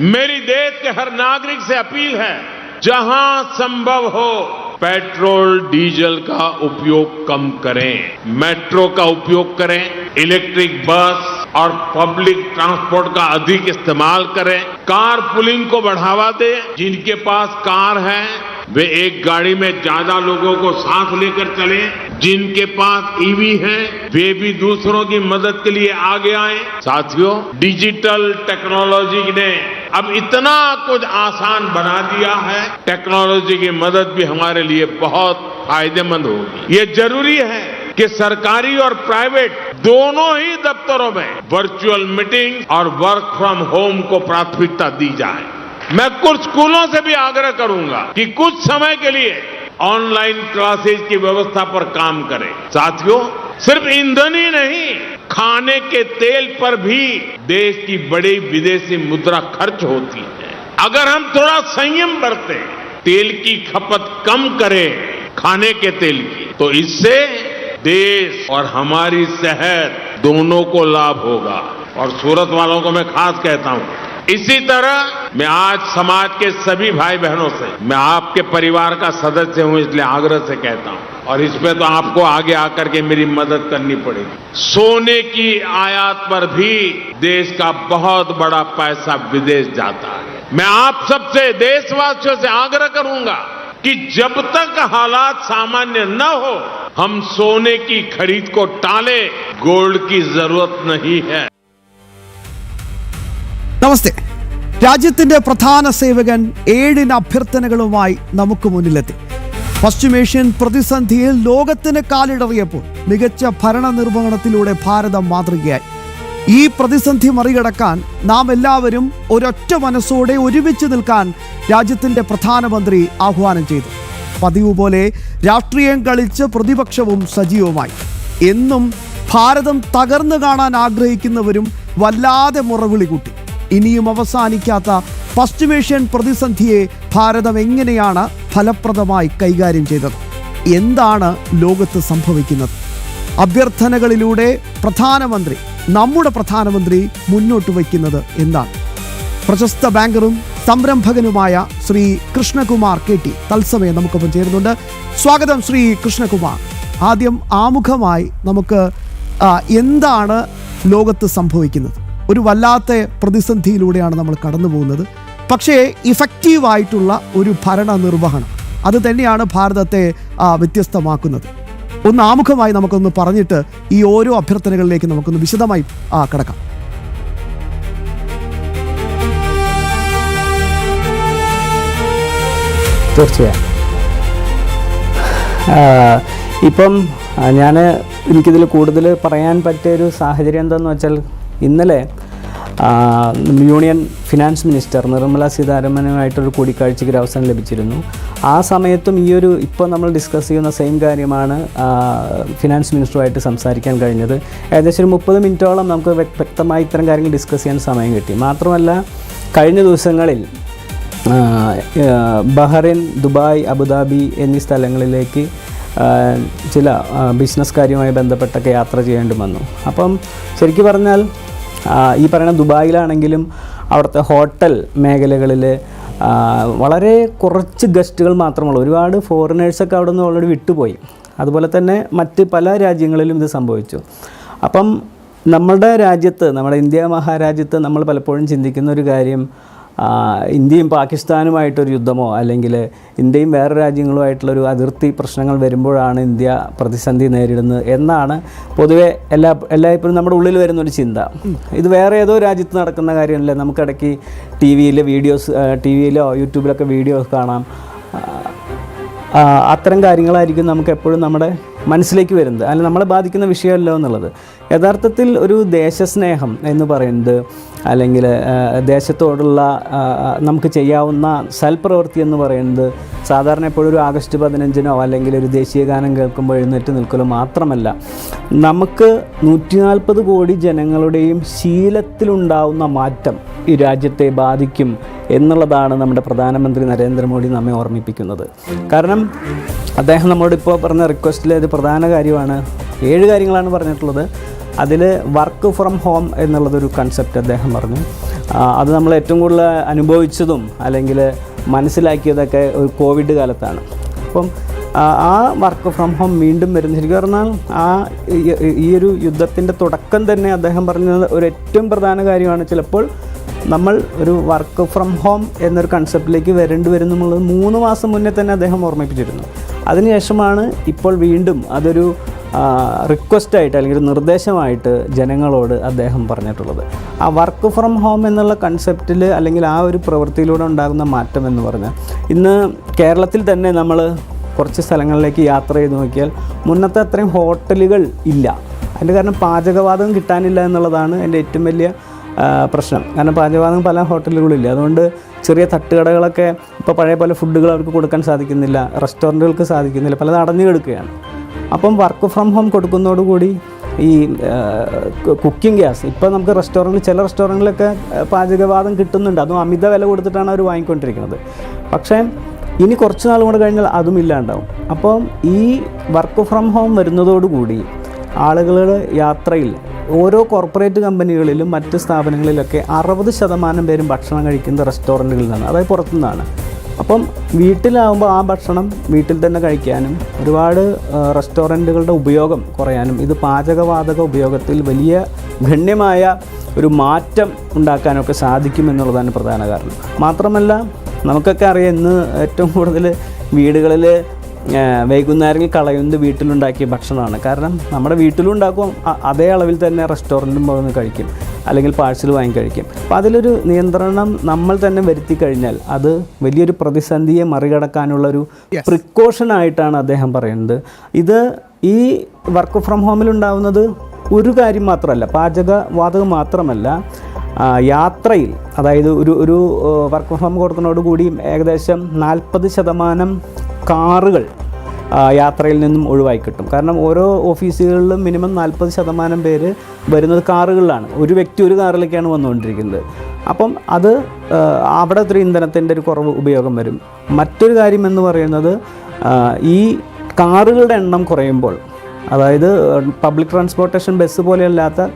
मेरी देश के हर नागरिक से अपील है, जहां संभव हो पेट्रोल डीजल का उपयोग कम करें, मेट्रो का उपयोग करें, इलेक्ट्रिक बस और पब्लिक ट्रांसपोर्ट का अधिक इस्तेमाल करें, कार पुलिंग को बढ़ावा दें। जिनके पास कार है वे एक गाड़ी में ज्यादा लोगों को साथ लेकर चलें। जिनके पास ईवी है वे भी दूसरों की मदद के लिए आगे आए। साथियों, डिजिटल टेक्नोलॉजी ने अब इतना कुछ आसान बना दिया है, टेक्नोलॉजी की मदद भी हमारे लिए बहुत फायदेमंद होगी। ये जरूरी है कि सरकारी और प्राइवेट दोनों ही दफ्तरों में वर्चुअल मीटिंग और वर्क फ्रॉम होम को प्राथमिकता दी जाए। मैं कुछ स्कूलों से भी आग्रह करूंगा कि कुछ समय के लिए ऑनलाइन क्लासेज की व्यवस्था पर काम करें। साथियों, सिर्फ ईंधन ही नहीं, खाने के तेल पर भी देश की बड़ी विदेशी मुद्रा खर्च होती है। अगर हम थोड़ा संयम बरतें, तेल की खपत कम करें खाने के तेल की, तो इससे देश और हमारी सेहत दोनों को लाभ होगा। और सूरत वालों को मैं खास कहता हूं, इसी तरह मैं आज समाज के सभी भाई बहनों से, मैं आपके परिवार का सदस्य हूं इसलिए आग्रह से कहता हूं, और इसमें तो आपको आगे आकर के मेरी मदद करनी पड़ेगी। सोने की आयात पर भी देश का बहुत बड़ा पैसा विदेश जाता है। मैं आप सबसे, देशवासियों से आग्रह करूंगा कि जब तक हालात सामान्य न हो, हम सोने की खरीद को टालें। गोल्ड की जरूरत नहीं है। നമസ്തേ. രാജ്യത്തിന്റെ പ്രധാന സേവകൻ 7 അഭ്യർത്ഥനകളുമായി നമുക്ക് മുന്നിലെത്തി. പശ്ചിമേഷ്യൻ പ്രതിസന്ധിയിൽ ലോകത്തിന് കാലിടറിയപ്പോൾ മികച്ച ഭരണനിർവഹണത്തിലൂടെ ഭാരതം മാതൃകയായി. ഈ പ്രതിസന്ധി മറികടക്കാൻ നാം എല്ലാവരും ഒരൊറ്റ മനസ്സോടെ ഒരുമിച്ച് നിൽക്കാൻ രാജ്യത്തിന്റെ പ്രധാനമന്ത്രി ആഹ്വാനം ചെയ്തു. പതിവ് പോലെ രാഷ്ട്രീയം കളിച്ച് പ്രതിപക്ഷവും സജീവമായി. എന്നും ഭാരതം തകർന്നു കാണാൻ ആഗ്രഹിക്കുന്നവരും വല്ലാതെ മുറവിളി കൂട്ടി. ഇനിയും അവസാനിക്കാത്ത പശ്ചിമേഷ്യൻ പ്രതിസന്ധിയെ ഭാരതം എങ്ങനെയാണ് ഫലപ്രദമായി കൈകാര്യം ചെയ്തത്? എന്താണ് ലോകത്ത് സംഭവിക്കുന്നത്? അഭ്യർത്ഥനകളിലൂടെ നമ്മുടെ പ്രധാനമന്ത്രി മുന്നോട്ട് വയ്ക്കുന്നത് എന്താണ്? പ്രശസ്ത ബാങ്കറും സംരംഭകനുമായ ശ്രീ കൃഷ്ണകുമാർ KT തത്സമയം നമുക്കൊപ്പം ചേരുന്നുണ്ട്. സ്വാഗതം ശ്രീ കൃഷ്ണകുമാർ. ആദ്യം ആമുഖമായി നമുക്ക് എന്താണ് ലോകത്ത് സംഭവിക്കുന്നത്? ഒരു വല്ലാത്ത പ്രതിസന്ധിയിലൂടെയാണ് നമ്മൾ കടന്നു പോകുന്നത്. പക്ഷേ ഇഫക്റ്റീവായിട്ടുള്ള ഒരു ഭരണ നിർവഹണം അത് തന്നെയാണ് ഭാരതത്തെ വ്യത്യസ്തമാക്കുന്നത്. ഒന്ന് ആമുഖമായി നമുക്കൊന്ന് പറഞ്ഞിട്ട് ഈ ഓരോ അഭ്യർത്ഥനകളിലേക്ക് നമുക്കൊന്ന് വിശദമായി കടക്കാം. തീർച്ചയായും. ഇപ്പം എനിക്കിതിൽ കൂടുതൽ പറയാൻ പറ്റിയൊരു സാഹചര്യം എന്താണെന്ന് വെച്ചാൽ, ഇന്നലെ യൂണിയൻ ഫിനാൻസ് മിനിസ്റ്റർ നിർമ്മല സീതാരാമനുമായിട്ടൊരു കൂടിക്കാഴ്ചയ്ക്ക് ഒരു അവസരം ലഭിച്ചിരുന്നു. ആ സമയത്തും ഇപ്പോൾ നമ്മൾ ഡിസ്കസ് ചെയ്യുന്ന സെയിം കാര്യമാണ് ഫിനാൻസ് മിനിസ്റ്ററുമായിട്ട് സംസാരിക്കാൻ കഴിഞ്ഞത്. ഏകദേശം ഒരു 30 മിനിറ്റോളം നമുക്ക് വ്യക്തമായി ഇത്തരം കാര്യങ്ങൾ ഡിസ്കസ് ചെയ്യാൻ സമയം കിട്ടി. മാത്രമല്ല, കഴിഞ്ഞ ദിവസങ്ങളിൽ ബഹ്റൈൻ, ദുബായ്, അബുദാബി എന്നീ സ്ഥലങ്ങളിലേക്ക് ചില ബിസിനസ് കാര്യവുമായി ബന്ധപ്പെട്ടൊക്കെ യാത്ര ചെയ്യേണ്ടി വന്നു. അപ്പം ശരിക്കും പറഞ്ഞാൽ ഈ പറയുന്ന ദുബായിലാണെങ്കിലും അവിടുത്തെ ഹോട്ടൽ മേഖലകളിൽ വളരെ കുറച്ച് ഗസ്റ്റുകൾ മാത്രമുള്ളൂ. ഒരുപാട് ഫോറിനേഴ്സൊക്കെ അവിടെ നിന്ന് ഓൾറെഡി വിട്ടുപോയി. അതുപോലെ തന്നെ മറ്റ് പല രാജ്യങ്ങളിലും ഇത് സംഭവിച്ചു. അപ്പം നമ്മുടെ രാജ്യത്ത്, നമ്മുടെ ഇന്ത്യ മഹാരാജ്യത്ത് നമ്മൾ പലപ്പോഴും ചിന്തിക്കുന്ന ഒരു കാര്യം, ഇന്ത്യയും പാകിസ്ഥാനുമായിട്ടൊരു യുദ്ധമോ അല്ലെങ്കിൽ ഇന്ത്യയും വേറെ രാജ്യങ്ങളുമായിട്ടുള്ളൊരു അതിർത്തി പ്രശ്നങ്ങൾ വരുമ്പോഴാണ് ഇന്ത്യ പ്രതിസന്ധി നേരിടുന്നത് എന്നാണ് പൊതുവെ എല്ലായ്പ്പോഴും നമ്മുടെ ഉള്ളിൽ വരുന്നൊരു ചിന്ത. ഇത് വേറെ ഏതോ രാജ്യത്ത് നടക്കുന്ന കാര്യമല്ല. നമുക്കിടയ്ക്ക് ടിവിയിലോ യൂട്യൂബിലൊക്കെ വീഡിയോസ് കാണാം. അത്തരം കാര്യങ്ങളായിരിക്കും നമുക്ക് എപ്പോഴും നമ്മുടെ മനസ്സിലേക്ക് വരുന്നത്, അല്ലെങ്കിൽ നമ്മളെ ബാധിക്കുന്ന വിഷയമല്ലോ എന്നുള്ളത്. യഥാർത്ഥത്തിൽ ഒരു ദേശസ്നേഹം എന്ന് പറയുന്നത്, അല്ലെങ്കിൽ ദേശത്തോടുള്ള നമുക്ക് ചെയ്യാവുന്ന സൽപ്രവൃത്തി എന്ന് പറയുന്നത് സാധാരണ എപ്പോഴും ഒരു ആഗസ്റ്റ് 15-നോ അല്ലെങ്കിൽ ഒരു ദേശീയ ഗാനം കേൾക്കുമ്പോൾ എഴുന്നേറ്റ് നിൽക്കലോ മാത്രമല്ല, നമുക്ക് 140 കോടി ജനങ്ങളുടെയും ശീലത്തിലുണ്ടാവുന്ന മാറ്റം ഈ രാജ്യത്തെ ബാധിക്കും എന്നുള്ളതാണ് നമ്മുടെ പ്രധാനമന്ത്രി നരേന്ദ്രമോദി നമ്മെ ഓർമ്മിപ്പിക്കുന്നത്. കാരണം അദ്ദേഹം നമ്മളോട് ഇപ്പോൾ പറഞ്ഞ റിക്വസ്റ്റിലെ ഒരു പ്രധാന കാര്യമാണ്, 7 കാര്യങ്ങളാണ് പറഞ്ഞിട്ടുള്ളത്. അതിൽ വർക്ക് ഫ്രം ഹോം എന്നുള്ളതൊരു കൺസെപ്റ്റ് അദ്ദേഹം പറഞ്ഞു. അത് നമ്മൾ ഏറ്റവും കൂടുതൽ അനുഭവിച്ചതും അല്ലെങ്കിൽ മനസ്സിലാക്കിയതൊക്കെ ഒരു കോവിഡ് കാലത്താണ്. അപ്പം ആ വർക്ക് ഫ്രം ഹോം വീണ്ടും വരുന്നു. ശരിക്കും പറഞ്ഞാൽ ഈ ഒരു യുദ്ധത്തിൻ്റെ തുടക്കം തന്നെ അദ്ദേഹം പറഞ്ഞത് ഒരു ഏറ്റവും പ്രധാന കാര്യമാണ്, ചിലപ്പോൾ നമ്മൾ ഒരു വർക്ക് ഫ്രം ഹോം എന്നൊരു കൺസെപ്റ്റിലേക്ക് വരേണ്ടി വരും എന്നുള്ളത് 3 മാസം മുന്നേ തന്നെ അദ്ദേഹം ഓർമ്മിപ്പിച്ചിരുന്നു. അതിനുശേഷമാണ് ഇപ്പോൾ വീണ്ടും അതൊരു റിക്വസ്റ്റായിട്ട് അല്ലെങ്കിൽ ഒരു നിർദ്ദേശമായിട്ട് ജനങ്ങളോട് അദ്ദേഹം പറഞ്ഞിട്ടുള്ളത്. ആ വർക്ക് ഫ്രം ഹോം എന്നുള്ള കൺസെപ്റ്റിൽ അല്ലെങ്കിൽ ആ ഒരു പ്രവൃത്തിയിലൂടെ ഉണ്ടാകുന്ന മാറ്റം എന്ന് പറഞ്ഞാൽ, ഇന്ന് കേരളത്തിൽ തന്നെ നമ്മൾ കുറച്ച് സ്ഥലങ്ങളിലേക്ക് യാത്ര ചെയ്ത് നോക്കിയാൽ മുന്നത്തെ അത്രയും ഹോട്ടലുകൾ ഇല്ല. അതിൻ്റെ കാരണം പാചകവാതകം കിട്ടാനില്ല എന്നുള്ളതാണ് എൻ്റെ ഏറ്റവും വലിയ പ്രശ്നം. കാരണം പാചകവാതകം പല ഹോട്ടലുകളില്ല. അതുകൊണ്ട് ചെറിയ തട്ടുകടകളൊക്കെ ഇപ്പോൾ പഴയ പോലെ ഫുഡുകൾ അവർക്ക് കൊടുക്കാൻ സാധിക്കുന്നില്ല, റെസ്റ്റോറൻറ്റുകൾക്ക് സാധിക്കുന്നില്ല, പലത് അടഞ്ഞു കിടക്കുകയാണ്. അപ്പം വർക്ക് ഫ്രം ഹോം കൊടുക്കുന്നതോടുകൂടി ഈ കുക്കിംഗ് ഗ്യാസ് ഇപ്പോൾ നമുക്ക് ചില റെസ്റ്റോറൻറ്റിലൊക്കെ പാചകവാതം കിട്ടുന്നുണ്ട്. അതും അമിത വില കൊടുത്തിട്ടാണ് അവർ വാങ്ങിക്കൊണ്ടിരിക്കുന്നത്. പക്ഷേ ഇനി കുറച്ച് നാൾ കൂടെ കഴിഞ്ഞാൽ അതും ഇല്ലാണ്ടാവും. അപ്പം ഈ വർക്ക് ഫ്രം ഹോം വരുന്നതോടുകൂടി ആളുകളുടെ യാത്രയിൽ ഓരോ കോർപ്പറേറ്റ് കമ്പനികളിലും മറ്റ് സ്ഥാപനങ്ങളിലൊക്കെ 60% പേരും ഭക്ഷണം കഴിക്കുന്നത് റെസ്റ്റോറൻറ്റുകളിൽ നിന്നാണ്, അതായത് പുറത്തുനിന്നാണ്. അപ്പം വീട്ടിലാവുമ്പോൾ ആ ഭക്ഷണം വീട്ടിൽ തന്നെ കഴിക്കാനും ഒരുപാട് റെസ്റ്റോറൻറ്റുകളുടെ ഉപയോഗം കുറയാനും ഇത് പാചകവാതക ഉപയോഗത്തിൽ വലിയ ഗണ്യമായ ഒരു മാറ്റം ഉണ്ടാക്കാനൊക്കെ സാധിക്കുമെന്നുള്ളതാണ് പ്രധാന കാരണം. മാത്രമല്ല നമുക്കൊക്കെ അറിയാം, ഇന്ന് ഏറ്റവും കൂടുതൽ വീടുകളിൽ വൈകുന്നേരങ്ങളിൽ കളയുന്നത് വീട്ടിലുണ്ടാക്കിയ ഭക്ഷണമാണ്. കാരണം നമ്മുടെ വീട്ടിലും ഉണ്ടാക്കും, അതേ അളവിൽ തന്നെ റെസ്റ്റോറൻറ്റിലും പോകുന്ന കഴിക്കും, അല്ലെങ്കിൽ പാഴ്സൽ വാങ്ങി കഴിക്കും. അപ്പോൾ അതിലൊരു നിയന്ത്രണം നമ്മൾ തന്നെ വരുത്തി കഴിഞ്ഞാൽ അത് വലിയൊരു പ്രതിസന്ധിയെ മറികടക്കാനുള്ളൊരു പ്രിക്കോഷനായിട്ടാണ് അദ്ദേഹം പറയുന്നത്. ഇത് ഈ വർക്ക് ഫ്രം ഹോമിലുണ്ടാവുന്നത് ഒരു കാര്യം മാത്രമല്ല, പാചകവാതകം മാത്രമല്ല, യാത്രയിൽ, അതായത് ഒരു വർക്ക് ഫ്രം ഹോം കൊടുക്കുന്നതോടുകൂടി ഏകദേശം 40% കാറുകൾ യാത്രയിൽ നിന്നും ഒഴിവായി കിട്ടും. കാരണം ഓരോ ഓഫീസുകളിലും മിനിമം 40% പേര് വരുന്നത് കാറുകളിലാണ്. ഒരു വ്യക്തി ഒരു കാറിലേക്കാണ് വന്നുകൊണ്ടിരിക്കുന്നത്. അപ്പം അത് അവിടെ ഒരു ഇന്ധനത്തിൻ്റെ ഒരു കുറവ് ഉപയോഗം വരും. മറ്റൊരു കാര്യം എന്ന് പറയുന്നത്, ഈ കാറുകളുടെ എണ്ണം കുറയുമ്പോൾ, അതായത് പബ്ലിക് ട്രാൻസ്പോർട്ടേഷൻ ബസ് പോലെയല്ലാത്ത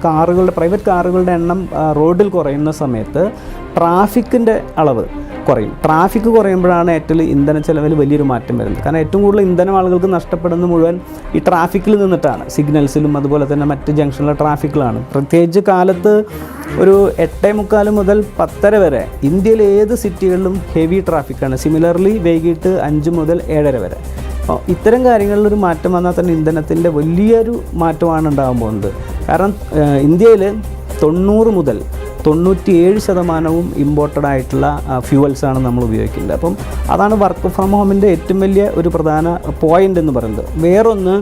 പ്രൈവറ്റ് കാറുകളുടെ എണ്ണം റോഡിൽ കുറയുന്ന സമയത്ത് ട്രാഫിക്കിൻ്റെ അളവ് കുറയും. ട്രാഫിക് കുറയുമ്പോഴാണ് ഏറ്റവും ഇന്ധന ചെലവിൽ വലിയൊരു മാറ്റം വരുന്നത്. കാരണം ഏറ്റവും കൂടുതൽ ഇന്ധനം ആളുകൾക്ക് നഷ്ടപ്പെടുന്നത് മുഴുവൻ ഈ ട്രാഫിക്കിൽ നിന്നിട്ടാണ്, സിഗ്നൽസിലും അതുപോലെ തന്നെ മറ്റ് ജംഗ്ഷനിലെ ട്രാഫിക്കിലാണ്. പ്രത്യേകിച്ച് കാലത്ത് ഒരു 8:45 മുതൽ 10:30 വരെ ഇന്ത്യയിലെ ഏത് സിറ്റികളിലും ഹെവി ട്രാഫിക്കാണ്. സിമിലർലി വൈകിട്ട് 5 മുതൽ 7:30 വരെ. അപ്പോൾ ഇത്തരം കാര്യങ്ങളിലൊരു മാറ്റം വന്നാൽ തന്നെ ഇന്ധനത്തിൻ്റെ വലിയൊരു മാറ്റമാണ് ഉണ്ടാകാൻ പോകുന്നത്. കാരണം ഇന്ത്യയിൽ 90 മുതൽ 97% ഇമ്പോർട്ടഡ് ആയിട്ടുള്ള ഫ്യൂവൽസാണ് നമ്മൾ ഉപയോഗിക്കുന്നത്. അപ്പം അതാണ് വർക്ക് ഫ്രം ഹോമിൻ്റെ ഏറ്റവും വലിയ ഒരു പ്രധാന പോയിൻ്റ് എന്ന് പറയുന്നത്. വേറൊന്ന്,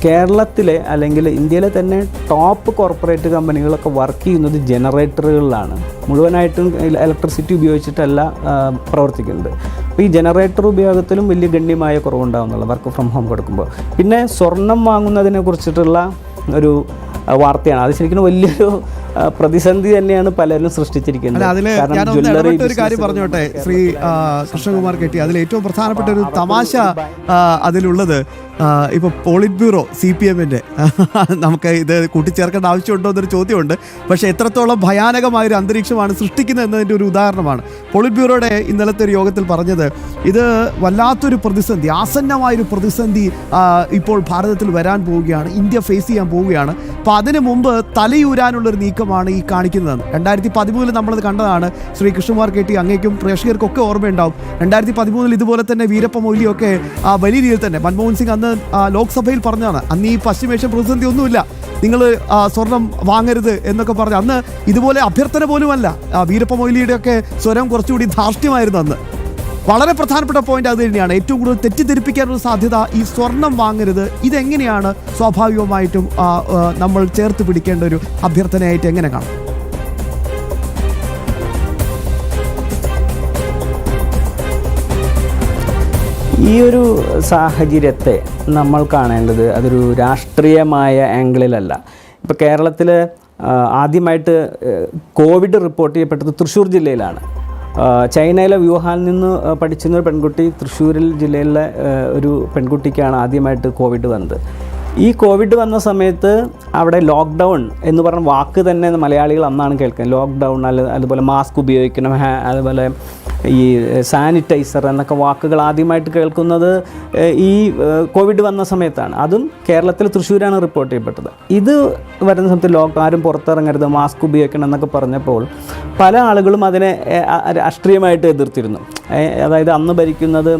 കേരളത്തിലെ അല്ലെങ്കിൽ ഇന്ത്യയിലെ തന്നെ ടോപ്പ് കോർപ്പറേറ്റ് കമ്പനികളൊക്കെ വർക്ക് ചെയ്യുന്നത് ജനറേറ്ററുകളിലാണ്. മുഴുവനായിട്ടും ഇലക്ട്രിസിറ്റി ഉപയോഗിച്ചിട്ടല്ല പ്രവർത്തിക്കുന്നത്. അപ്പോൾ ഈ ജനറേറ്റർ ഉപയോഗത്തിലും വലിയ ഗണ്യമായ കുറവുണ്ടാകുന്നുള്ള വർക്ക് ഫ്രം ഹോം കൊടുക്കുമ്പോൾ. പിന്നെ സ്വർണം വാങ്ങുന്നതിനെ കുറിച്ചിട്ടുള്ള ഒരു വാർത്തയാണ്. അത് ശരിക്കും വലിയൊരു പ്രതിസന്ധി തന്നെയാണ് പലരും സൃഷ്ടിച്ചിരിക്കുന്നത്. ഒരു കാര്യം പറഞ്ഞോട്ടെ ശ്രീ കൃഷ്ണകുമാർ കെട്ടി, അതിൽ ഏറ്റവും പ്രധാനപ്പെട്ട ഒരു തമാശ അതിലുള്ളത്, ഇപ്പോൾ പോളിറ്റ് ബ്യൂറോ CPM-ൻ്റെ നമുക്ക് ഇത് കൂട്ടിച്ചേർക്കേണ്ട ആവശ്യമുണ്ടോ എന്നൊരു ചോദ്യമുണ്ട്. പക്ഷേ എത്രത്തോളം ഭയാനകമായൊരു അന്തരീക്ഷമാണ് സൃഷ്ടിക്കുന്നത് എന്നതിൻ്റെ ഒരു ഉദാഹരണമാണ്. പോളിറ്റ് ബ്യൂറോയുടെ ഇന്നലത്തെ ഒരു യോഗത്തിൽ പറഞ്ഞത്, ഇത് വല്ലാത്തൊരു പ്രതിസന്ധി, ആസന്നമായൊരു പ്രതിസന്ധി ഇപ്പോൾ ഭാരതത്തിൽ വരാൻ പോവുകയാണ്, ഇന്ത്യ ഫേസ് ചെയ്യാൻ പോവുകയാണ്. അപ്പോൾ അതിനു മുമ്പ് തലയൂരാനുള്ളൊരു നീക്കമാണ് ഈ കാണിക്കുന്നത്. 2013 നമ്മളത് കണ്ടതാണ്. ശ്രീ കൃഷ്ണകുമാർ കെട്ടി, അങ്ങേക്കും പ്രേക്ഷകർക്കൊക്കെ ഓർമ്മയുണ്ടാവും. 2013 ഇതുപോലെ തന്നെ വീരപ്പ മൊയ്ലിയൊക്കെ വലിയ രീതിയിൽ തന്നെ മൻമോഹൻ സിംഗ് അന്ന് ലോക്സഭയിൽ പറഞ്ഞതാണ്, അന്ന് ഈ പശ്ചിമേഷ്യൻ പ്രതിസന്ധി ഒന്നുമില്ല, നിങ്ങൾ സ്വർണം വാങ്ങരുത് എന്നൊക്കെ പറഞ്ഞ്, അന്ന് ഇതുപോലെ അഭ്യർത്ഥന പോലുമല്ല, വീരപ്പ മൊയ്ലിയുടെയൊക്കെ സ്വരം കുറച്ചുകൂടി ധാർഷ്ട്യമായിരുന്നു അന്ന്. വളരെ പ്രധാനപ്പെട്ട പോയിന്റ് അത് തന്നെയാണ്. ഏറ്റവും കൂടുതൽ തെറ്റിദ്ധരിപ്പിക്കാനുള്ള സാധ്യത ഈ സ്വർണം വാങ്ങരുത്, ഇതെങ്ങനെയാണ് സ്വാഭാവികമായിട്ടും നമ്മൾ ചേർത്ത് പിടിക്കേണ്ട ഒരു അഭ്യർത്ഥനയായിട്ട് എങ്ങനെ കാണും? ഈ ഒരു സാഹചര്യത്തെ നമ്മൾ കാണേണ്ടത് അതൊരു രാഷ്ട്രീയമായ ആംഗിളിലല്ല. ഇപ്പോൾ കേരളത്തിൽ ആദ്യമായിട്ട് കോവിഡ് റിപ്പോർട്ട് ചെയ്യപ്പെട്ടത് തൃശ്ശൂർ ജില്ലയിലാണ്. ചൈനയിലെ വ്യൂഹാനിൽ നിന്ന് പഠിച്ചിരുന്ന ഒരു പെൺകുട്ടി, തൃശ്ശൂരിൽ ജില്ലയിലെ ഒരു പെൺകുട്ടിക്കാണ് ആദ്യമായിട്ട് കോവിഡ് വന്നത്. ഈ കോവിഡ് വന്ന സമയത്ത് അവിടെ ലോക്ക്ഡൗൺ എന്ന് പറഞ്ഞ വാക്ക് തന്നെ മലയാളികൾ അന്നാണ് കേൾക്കുന്നത്. ലോക്ക്ഡൗൺ അതുപോലെ മാസ്ക് ഉപയോഗിക്കണം, അതുപോലെ ഈ സാനിറ്റൈസർ എന്നൊക്കെ വാക്കുകൾ ആദ്യമായിട്ട് കേൾക്കുന്നത് ഈ കോവിഡ് വന്ന സമയത്താണ്. അതും കേരളത്തിൽ തൃശ്ശൂരാണ് റിപ്പോർട്ട് ചെയ്യപ്പെട്ടത്. ഇത് വരുന്ന സമയത്ത് ആരും പുറത്തിറങ്ങരുത്, മാസ്ക് ഉപയോഗിക്കണം എന്നൊക്കെ പറഞ്ഞപ്പോൾ പല ആളുകളും അതിനെ രാഷ്ട്രീയമായിട്ട് എതിർത്തിരുന്നു. അതായത് അന്ന് ഭരിക്കുന്നത്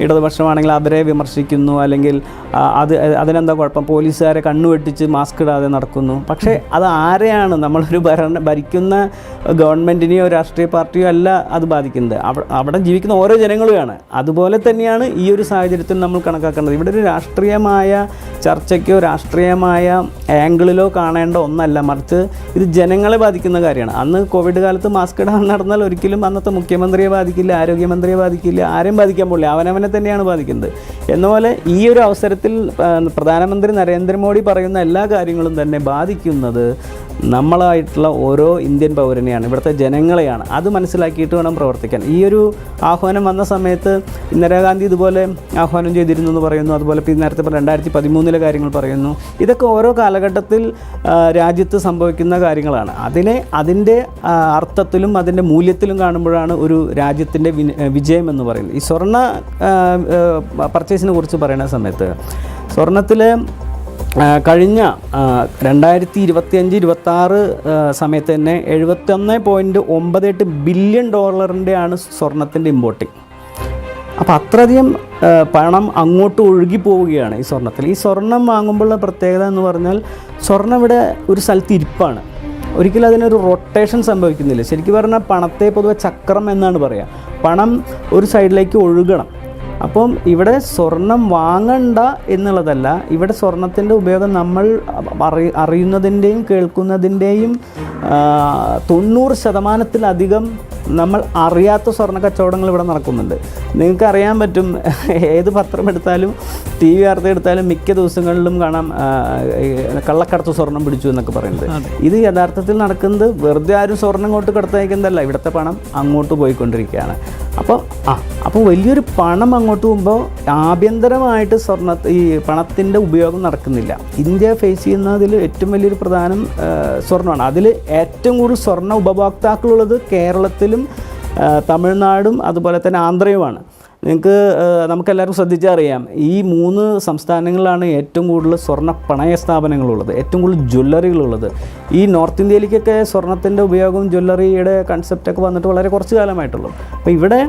ഇടതുപക്ഷമാണെങ്കിൽ അവരെ വിമർശിക്കുന്നു, അല്ലെങ്കിൽ അതിനെന്താ കുഴപ്പം, പോലീസുകാരെ കണ്ണുവെട്ടിച്ച് മാസ്ക് ഇടാതെ നടക്കുന്നു. പക്ഷേ അത് ആരെയാണ്, നമ്മളൊരു ഭരിക്കുന്ന ഗവൺമെൻറ്റിനെയോ രാഷ്ട്രീയ പാർട്ടിയോ അല്ല അത് ബാധിക്കുന്നത്, അവിടെ ജീവിക്കുന്ന ഓരോ ജനങ്ങളുമാണ്. അതുപോലെ തന്നെയാണ് ഈ ഒരു സാഹചര്യത്തിൽ നമ്മൾ കണക്കാക്കേണ്ടത്. ഇവിടെ ഒരു രാഷ്ട്രീയമായ ചർച്ചയ്ക്കോ രാഷ്ട്രീയമായ ആംഗിളിലോ കാണേണ്ട ഒന്നല്ല, മറിച്ച് ഇത് ജനങ്ങളെ ബാധിക്കുന്ന കാര്യമാണ്. അന്ന് കോവിഡ് കാലത്ത് മാസ്ക് ഇടാൻ നടന്നാൽ ഒരിക്കലും അന്നത്തെ മുഖ്യമന്ത്രിയെ ബാധിക്കില്ല, ആരോഗ്യമന്ത്രിയെ ബാധിക്കില്ല, ആരെയും ബാധിക്കാൻ പോകില്ല, അവനവനെ തന്നെയാണ് ബാധിക്കുന്നത്. എന്നപോലെ ഈ ഒരു അവസരത്തിൽ പ്രധാനമന്ത്രി നരേന്ദ്രമോദി പറയുന്ന എല്ലാ കാര്യങ്ങളും തന്നെ ബാധിക്കുന്നത് നമ്മളായിട്ടുള്ള ഓരോ ഇന്ത്യൻ പൗരനെയാണ്, ഇവിടുത്തെ ജനങ്ങളെയാണ്. അത് മനസ്സിലാക്കിയിട്ട് വേണം പ്രവർത്തിക്കാൻ. ഈ ഒരു ആഹ്വാനം വന്ന സമയത്ത് ഇന്ദിരാഗാന്ധി ഇതുപോലെ ആഹ്വാനം ചെയ്തിരുന്നു എന്ന് പറയുന്നു. അതുപോലെ നേരത്തെ 2013 കാര്യങ്ങൾ പറയുന്നു. ഇതൊക്കെ ഓരോ കാലഘട്ടത്തിൽ രാജ്യത്ത് സംഭവിക്കുന്ന കാര്യങ്ങളാണ്. അതിൻ്റെ അർത്ഥത്തിലും അതിൻ്റെ മൂല്യത്തിലും കാണുമ്പോഴാണ് ഒരു രാജ്യത്തിൻ്റെ വിജയം എന്ന് പറയുന്നത്. ഈ സ്വർണ്ണ പർച്ചേസിനെ കുറിച്ച് പറയുന്ന സമയത്ത് സ്വർണ്ണത്തിൽ കഴിഞ്ഞ 2025-26 സമയത്ത് തന്നെ $71.98 ബില്യൺ സ്വർണത്തിൻ്റെ ഇമ്പോർട്ടിങ്. അപ്പോൾ അത്രയധികം പണം അങ്ങോട്ട് ഒഴുകി പോവുകയാണ് ഈ സ്വർണ്ണത്തിൽ. ഈ സ്വർണം വാങ്ങുമ്പോഴുള്ള പ്രത്യേകത എന്ന് പറഞ്ഞാൽ സ്വർണ്ണം ഇവിടെ ഒരു സ്ഥലത്ത് ഇരിപ്പാണ്, ഒരിക്കലും അതിനൊരു റൊട്ടേഷൻ സംഭവിക്കുന്നില്ല. ശരിക്കും പറഞ്ഞാൽ പണത്തെ പൊതുവെ ചക്രം എന്നാണ് പറയുക. പണം ഒരു സൈഡിലേക്ക് ഒഴുകണം. അപ്പം ഇവിടെ സ്വർണം വാങ്ങണ്ട എന്നുള്ളതല്ല, ഇവിടെ സ്വർണത്തിൻ്റെ ഉപയോഗം നമ്മൾ അറിയുന്നതിൻ്റെയും കേൾക്കുന്നതിൻ്റെയും 90% നമ്മൾ അറിയാത്ത സ്വർണ്ണ കച്ചവടങ്ങൾ ഇവിടെ നടക്കുന്നുണ്ട്. നിങ്ങൾക്ക് അറിയാൻ പറ്റും, ഏത് പത്രം എടുത്താലും TV വാർത്ത എടുത്താലും മിക്ക ദിവസങ്ങളിലും കാണാം കള്ളക്കടത്ത് സ്വർണം പിടിച്ചു എന്നൊക്കെ പറയുന്നത്. ഇത് യഥാർത്ഥത്തിൽ നടക്കുന്നത് വെറുതെ ആരും സ്വർണ്ണം ഇങ്ങോട്ട് കടത്തയക്കുന്നതല്ല, ഇവിടുത്തെ പണം അങ്ങോട്ട് പോയിക്കൊണ്ടിരിക്കുകയാണ്. അപ്പോൾ വലിയൊരു പണം അങ്ങോട്ട് പോകുമ്പോൾ ആഭ്യന്തരമായിട്ട് ഈ പണത്തിൻ്റെ ഉപയോഗം നടക്കുന്നില്ല. ഇന്ത്യ ഫേസ് ചെയ്യുന്നതിൽ ഏറ്റവും വലിയൊരു പ്രധാനം സ്വർണ്ണമാണ്. അതിൽ ഏറ്റവും കൂടുതൽ സ്വർണ്ണ ഉപഭോക്താക്കളുള്ളത് കേരളത്തിലും തമിഴ്നാടും അതുപോലെ തന്നെ ആന്ധ്രയുമാണ്. നമുക്കെല്ലാവർക്കും ശ്രദ്ധിച്ചറിയാം, ഈ 3 സംസ്ഥാനങ്ങളിലാണ് ഏറ്റവും കൂടുതൽ സ്വർണ്ണ പണയ സ്ഥാപനങ്ങളുള്ളത്, ഏറ്റവും കൂടുതൽ ജ്വല്ലറികളുള്ളത്. ഈ നോർത്ത് ഇന്ത്യയിലേക്കൊക്കെ സ്വർണ്ണത്തിൻ്റെ ഉപയോഗം ജ്വല്ലറിയുടെ കൺസെപ്റ്റൊക്കെ വന്നിട്ട് വളരെ കുറച്ച് കാലമായിട്ടുള്ളൂ. അപ്പോൾ ഇവിടെ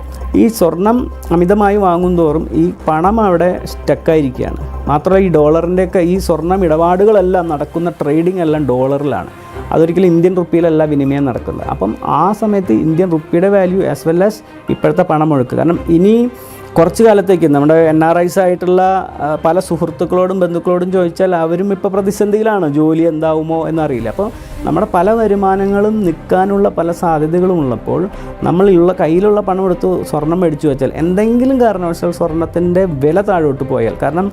ഈ സ്വർണം അമിതമായി വാങ്ങും തോറും ഈ പണം അവിടെ സ്റ്റക്കായിരിക്കുകയാണ്. മാത്രമല്ല ഈ ഡോളറിൻ്റെയൊക്കെ ഈ സ്വർണ്ണം ഇടപാടുകളെല്ലാം നടക്കുന്ന ട്രേഡിംഗ് എല്ലാം ഡോളറിലാണ്, അതൊരിക്കലും ഇന്ത്യൻ റുപ്പിയിലല്ല വിനിമയം നടക്കുന്നത്. അപ്പം ആ സമയത്ത് ഇന്ത്യൻ റുപ്പിയുടെ വാല്യൂ ആസ് വെൽ ആസ് ഇപ്പോഴത്തെ പണമൊഴുക്ക്, കാരണം ഇനി കുറച്ച് കാലത്തേക്ക് നമ്മുടെ NRIs ആയിട്ടുള്ള പല സുഹൃത്തുക്കളോടും ബന്ധുക്കളോടും ചോദിച്ചാൽ അവരും ഇപ്പോൾ പ്രതിസന്ധിയിലാണ്, ജോലി എന്താവുമോ എന്നറിയില്ല. അപ്പോൾ നമ്മുടെ പല വരുമാനങ്ങളും നിൽക്കാനുള്ള പല സാധ്യതകളും ഉള്ളപ്പോൾ നമ്മളുള്ള കയ്യിലുള്ള പണം എടുത്ത് സ്വർണം മേടിച്ചു വെച്ചാൽ എന്തെങ്കിലും കാരണവശാൽ സ്വർണത്തിൻ്റെ വില താഴോട്ട് പോയാൽ, കാരണം